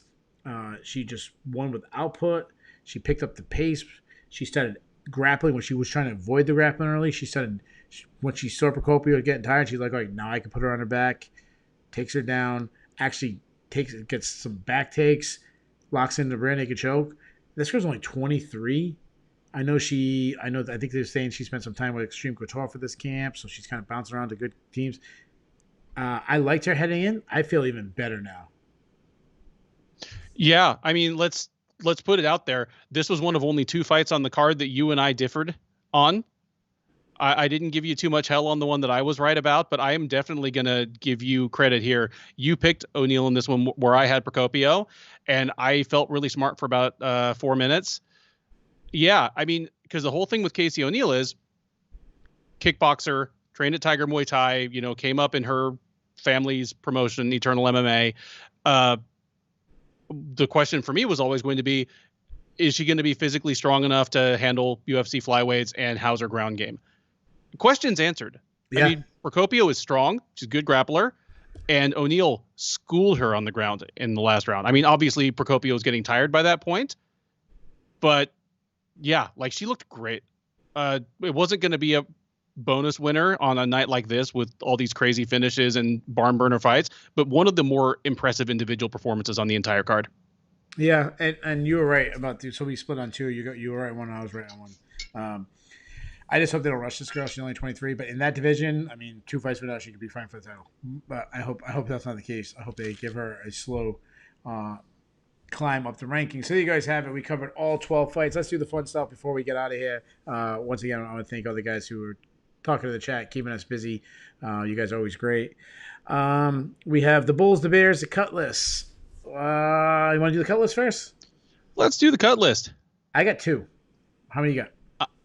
She just won with output. She picked up the pace. She started grappling when she was trying to avoid the grappling early. When she saw Procopio getting tired, she's like, all right, now I can put her on her back. Takes her down. Actually gets some back takes. Locks in the rear naked choke. This girl's only 23. I think they're saying she spent some time with Extreme Couture for this camp, so she's kind of bouncing around to good teams. I liked her heading in. I feel even better now. Yeah, I mean, let's put it out there. This was one of only two fights on the card that you and I differed on. I didn't give you too much hell on the one that I was right about, but I am definitely going to give you credit here. You picked O'Neill in this one where I had Procopio, and I felt really smart for about 4 minutes. Yeah, I mean, because the whole thing with Casey O'Neill is kickboxer, trained at Tiger Muay Thai, came up in her family's promotion, Eternal MMA. The question for me was always going to be, is she going to be physically strong enough to handle UFC flyweights, and how's her ground game? Questions answered. Yeah. I mean, Procopio is strong. She's a good grappler. And O'Neal schooled her on the ground in the last round. I mean, obviously, Procopio was getting tired by that point. But, yeah, like, she looked great. It wasn't going to be a bonus winner on a night like this with all these crazy finishes and barn burner fights, but one of the more impressive individual performances on the entire card. Yeah, and you were right about so we split on two. You were right on one, I was right on one. I just hope they don't rush this girl. She's only 23, but in that division, I mean, 2 fights without, she could be fighting for the title. But I hope that's not the case. I hope they give her a slow climb up the rankings. So you guys have it. We covered all 12 fights. Let's do the fun stuff before we get out of here. Once again, I want to thank all the guys who were talking to the chat, keeping us busy. You guys are always great. We have the Bulls, the Bears, the cut list. You want to do the cut list first? Let's do the cut list. I got 2. How many you got?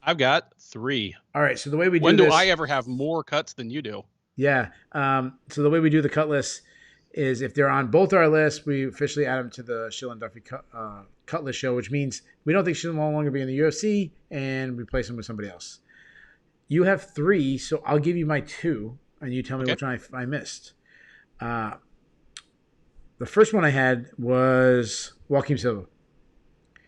I've got 3. All right. So the way we do when do this, I ever have more cuts than you do? Yeah. So the way we do the cut list is if they're on both our lists, we officially add them to the Shill and Duffy cut list show, which means we don't think she'll no longer be in the UFC and replace them with somebody else. You have 3, so I'll give you my 2, and you tell me which one I missed. The first one I had was Joaquim Silva.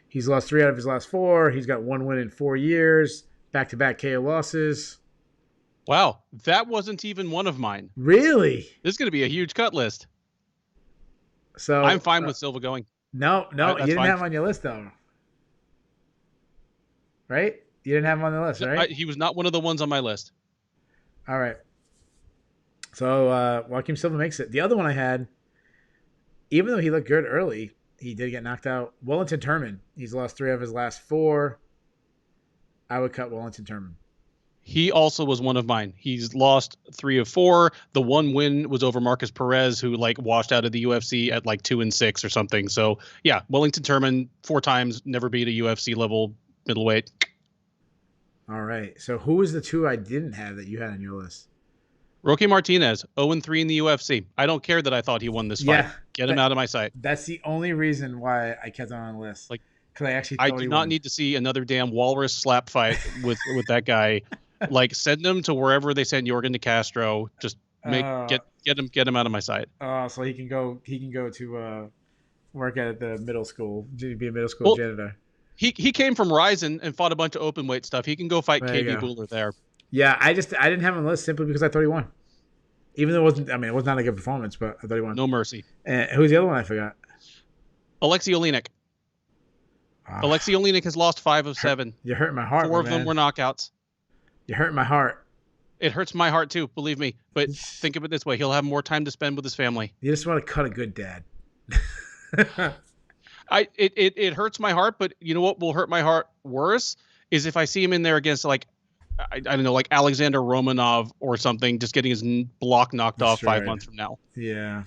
He's lost 3 out of his last 4. He's got 1 win in 4 years. Back-to-back KO losses. Wow, that wasn't even one of mine. Really? This is going to be a huge cut list. So I'm fine with Silva going. No, you didn't have him on your list, though. Right? You didn't have him on the list, right? He was not one of the ones on my list. All right. So Joaquim Silva makes it. The other one I had, even though he looked good early, he did get knocked out. Wellington Turman. He's lost 3 of his last 4. I would cut Wellington Turman. He also was one of mine. He's lost 3 of 4. The one win was over Marcus Perez, who washed out of the UFC at 2-6 or something. So yeah, Wellington Turman 4 times, never beat a UFC level middleweight. All right. So who was the 2 I didn't have that you had on your list? Roque Martinez, 0-3 in the UFC. I don't care that I thought he won this fight. Get him out of my sight. That's the only reason why I kept him on the list. Because I actually thought I do not need to see another damn walrus slap fight with that guy. Send him to wherever they send Jorgen de Castro. Just get him out of my sight. So he can go to work at the middle school, to be a middle school janitor. He came from Ryzen and fought a bunch of open weight stuff. He can go fight KB Buller there. Yeah, I didn't have him on the list simply because I thought he won. Even though it wasn't, it was not a good performance, but I thought he won. No mercy. And who's the other one I forgot? Alexei Olenek. Alexei Olenek has lost 5 of 7. You're hurting my heart. 4 of them were knockouts. You're hurting my heart. It hurts my heart too, believe me. But think of it this way: he'll have more time to spend with his family. You just want to cut a good dad. It hurts my heart, but you know what will hurt my heart worse is if I see him in there against I don't know, Alexander Romanov or something, just getting his block knocked off 5 months from now. Yeah.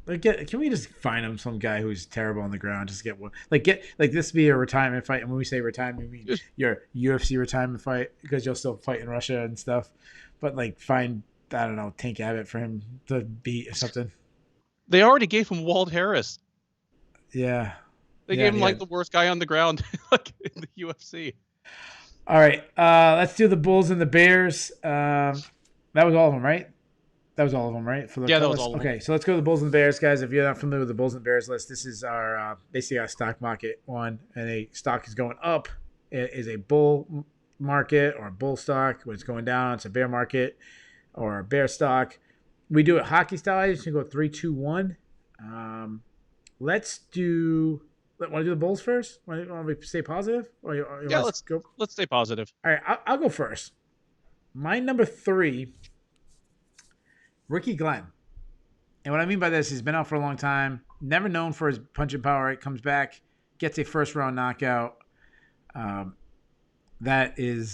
Can we just find him some guy who's terrible on the ground? Just get one. This be a retirement fight. And when we say retirement, we mean your UFC retirement fight because you'll still fight in Russia and stuff. But find, I don't know, Tank Abbott for him to beat or something. They already gave him Walt Harris. Yeah. They gave him the worst guy on the ground in the UFC. All right. Let's do the Bulls and the Bears. That was all of them, right? That was all of them, right? That was all of them. Okay, so let's go to the Bulls and the Bears, guys. If you're not familiar with the Bulls and Bears list, this is our basically our stock market one, and a stock is going up. It is a bull market or a bull stock. When it's going down, it's a bear market or a bear stock. We do it hockey style. I just go 3, 2, 1. Let's do. Want to do the Bulls first? Want to stay positive? Let's go. Let's stay positive. All right, I'll go first. My number 3. Ricky Glenn. And what I mean by this, he's been out for a long time, never known for his punching power. It comes back, gets a first-round knockout. That's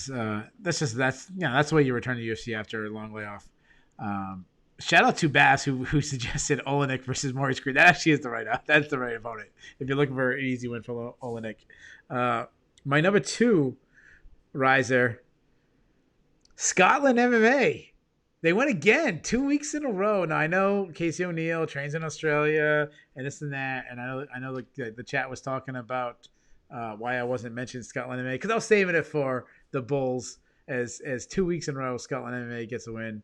the way you return to UFC after a long layoff. Shout out to Bass who suggested Olenek versus Maurice Greene. That actually is that's the right opponent if you're looking for an easy win for Olenek. My number 2 riser, Scotland MMA. They went again 2 weeks in a row. Now I know Casey O'Neill trains in Australia and this and that, and I know the chat was talking about why I wasn't mentioning Scotland MMA because I was saving it for the Bulls as 2 weeks in a row Scotland MMA gets a win.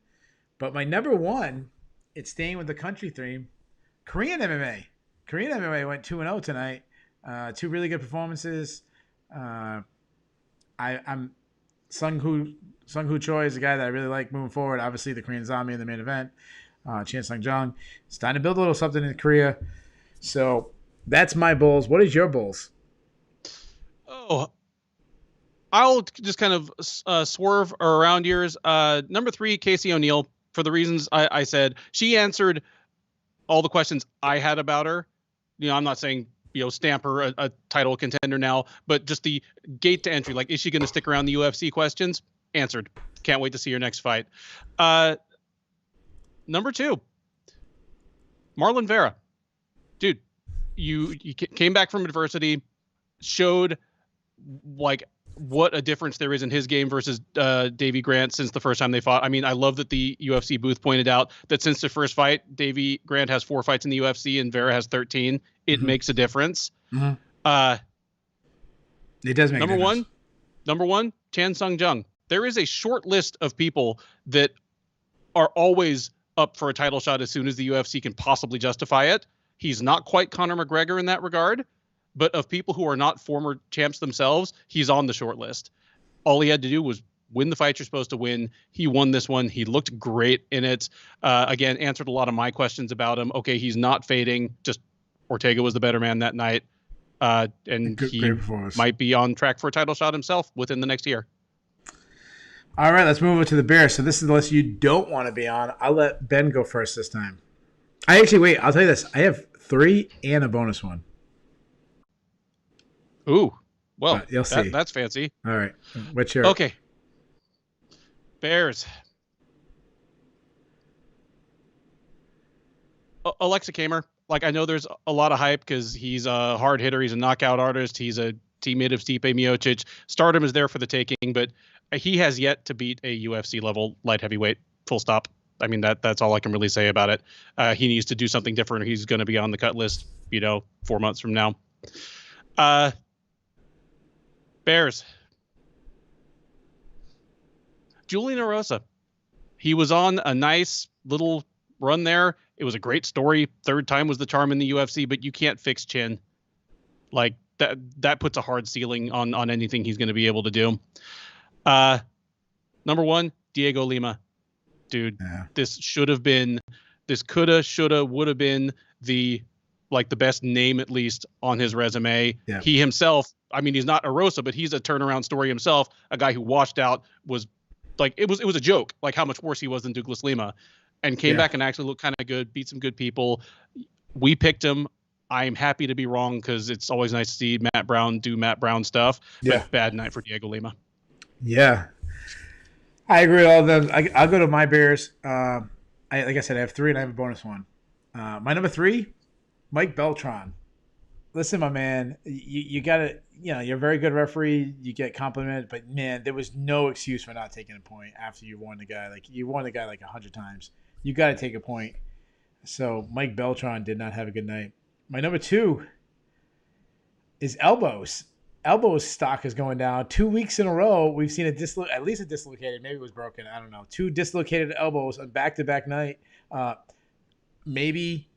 But my number one, it's staying with the country theme, Korean MMA. Korean MMA went 2-0 tonight. Two really good performances. I'm Sung Hoo Choi is a guy that I really like moving forward. Obviously, the Korean Zombie in the main event. Chan Sung Jung. It's time to build a little something in Korea. So that's my Bulls. What is your Bulls? Oh, I'll just kind of swerve around yours. Number 3, Casey O'Neill, for the reasons I said. She answered all the questions I had about her. I'm not saying stamp her a title contender now, but just the gate to entry. Like, is she going to stick around the UFC questions? Answered. Can't wait to see her next fight. Number 2, Marlon Vera. Dude, you came back from adversity, showed like what a difference there is in his game versus Davey Grant since the first time they fought. I mean, I love that the UFC booth pointed out that since the first fight, Davey Grant has 4 fights in the UFC and Vera has 13. It makes a difference. It does make a difference. Number one, Chan Sung Jung. There is a short list of people that are always up for a title shot as soon as the UFC can possibly justify it. He's not quite Conor McGregor in that regard, but of people who are not former champs themselves, he's on the short list. All he had to do was win the fight you're supposed to win. He won this one. He looked great in it. Again, answered a lot of my questions about him. Okay, he's not fading. Just Ortega was the better man that night. And he might be on track for a title shot himself within the next year. All right, let's move over to the Bears. So this is the list you don't want to be on. I'll let Ben go first this time. I'll tell you this. I have 3 and a bonus one. Ooh, well, you'll see. That's fancy. All right. What's your... Okay. Bears. Alexa Kamer. Like, I know there's a lot of hype because he's a hard hitter. He's a knockout artist. He's a teammate of Stipe Miocic. Stardom is there for the taking, but he has yet to beat a UFC level light heavyweight. Full stop. I mean, that's all I can really say about it. He needs to do something different. He's going to be on the cut list, 4 months from now. Bears. Julian Erosa. He was on a nice little run there. It was a great story. 3rd time was the charm in the UFC, but you can't fix chin. Like, that puts a hard ceiling on anything he's going to be able to do. Number 1, Diego Lima. Dude, yeah. This coulda, shoulda, woulda been the best name, at least, on his resume. Yeah. He himself, I mean, he's not Erosa, but he's a turnaround story himself. A guy who washed out was it was a joke, like how much worse he was than Douglas Lima, and came back and actually looked kind of good, beat some good people. We picked him. I'm happy to be wrong because it's always nice to see Matt Brown do Matt Brown stuff. Yeah. But bad night for Diego Lima. Yeah. I agree with all of them. I'll go to my Bears. Like I said, I have 3 and I have a bonus one. My number 3, Mike Beltran. Listen, my man, you got to, you're a very good referee. You get complimented, but man, there was no excuse for not taking a point after you won the guy. Like, you won the guy 100 times. You got to take a point. So Mike Beltran did not have a good night. My number 2 is Elbows. Elbows stock is going down. 2 weeks in a row, we've seen at least a dislocated. Maybe it was broken. I don't know. 2 dislocated elbows on back-to-back night. Maybe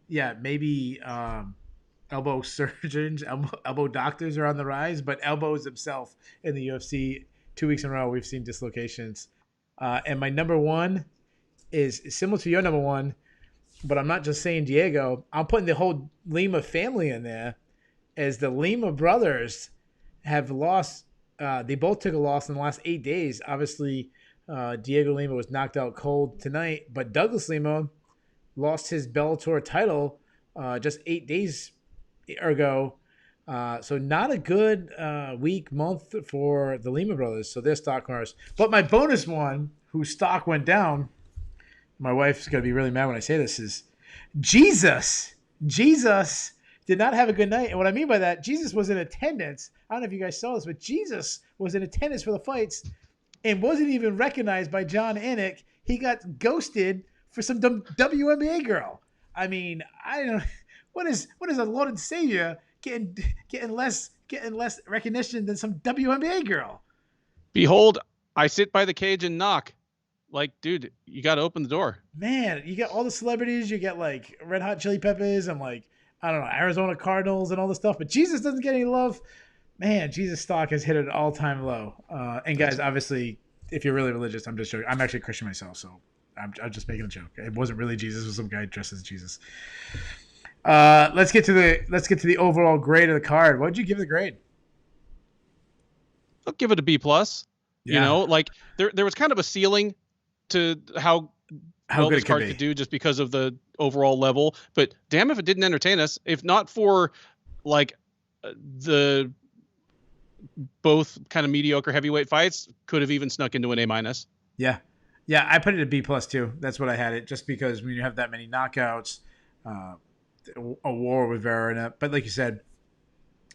elbow surgeons, elbow doctors are on the rise, but Elbows himself in the UFC, 2 weeks in a row, we've seen dislocations. And my number 1 is similar to your number 1, but I'm not just saying Diego. I'm putting the whole Lima family in there, as the Lima brothers have lost. They both took a loss in the last 8 days. Obviously, Diego Lima was knocked out cold tonight, but Douglas Lima lost his Bellator title just 8 days ago. So not a good month for the Lima brothers. So they're stock runners. But my bonus one, whose stock went down, my wife's going to be really mad when I say this, is Jesus. Jesus did not have a good night. And what I mean by that, Jesus was in attendance. I don't know if you guys saw this, but Jesus was in attendance for the fights. and wasn't even recognized by John Anik. He got ghosted for some WNBA girl. I mean, I don't. What is a Lord and Savior getting less recognition than some WNBA girl? Behold, I sit by the cage and knock. Like, dude, you got to open the door. Man, you get all the celebrities. You get like Red Hot Chili Peppers and like I don't know Arizona Cardinals and all this stuff, but Jesus doesn't get any love. Man, Jesus stock has hit an all-time low. And guys, obviously, if you're really religious, I'm just joking. I'm actually a Christian myself, so I'm just making a joke. It wasn't really Jesus; it was some guy dressed as Jesus. Let's get to the overall grade of the card. What would you give the grade? I'll give it a B plus. Yeah. You know, like there was kind of a ceiling to how well good this card could do just because of the overall level. But damn if it didn't entertain us. If not for like the both kind of mediocre heavyweight fights, could have even snuck into an A minus. Yeah. Yeah, I put it at B plus too. That's what I had it, just because when you have that many knockouts, a war with Vera in it. But like you said,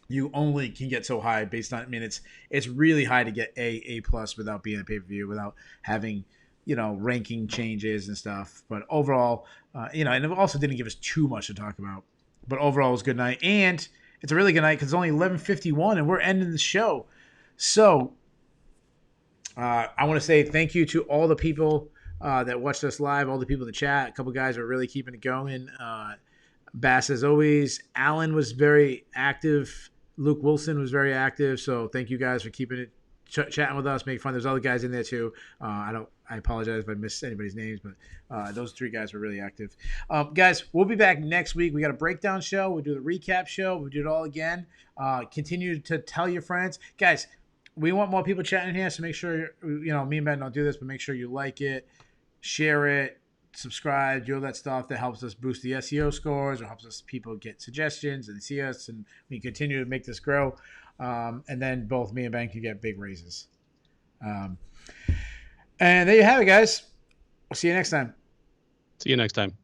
you only can get so high based on. I mean, it's really high to get A plus without being a pay per view, without having ranking changes and stuff. But overall, and it also didn't give us too much to talk about. But overall, it was a good night, and it's a really good night because it's only 11:51 and we're ending the show. So I want to say thank you to all the people that watched us live, all the people in the chat. A couple guys are really keeping it going. Bass, as always. Alan was very active. Luke Wilson was very active. So thank you guys for keeping it chatting with us, making fun. There's other guys in there too. I apologize if I missed anybody's names, but those three guys were really active. Guys, we'll be back next week. We got a breakdown show. We'll do the recap show. We'll do it all again. Continue to tell your friends. Guys, we want more people chatting here, so make sure, me and Ben don't do this, but make sure you like it, share it, subscribe, do all that stuff that helps us boost the SEO scores or helps us people get suggestions and see us, and we continue to make this grow. And then both me and Ben can get big raises. And there you have it, guys. We'll see you next time. See you next time.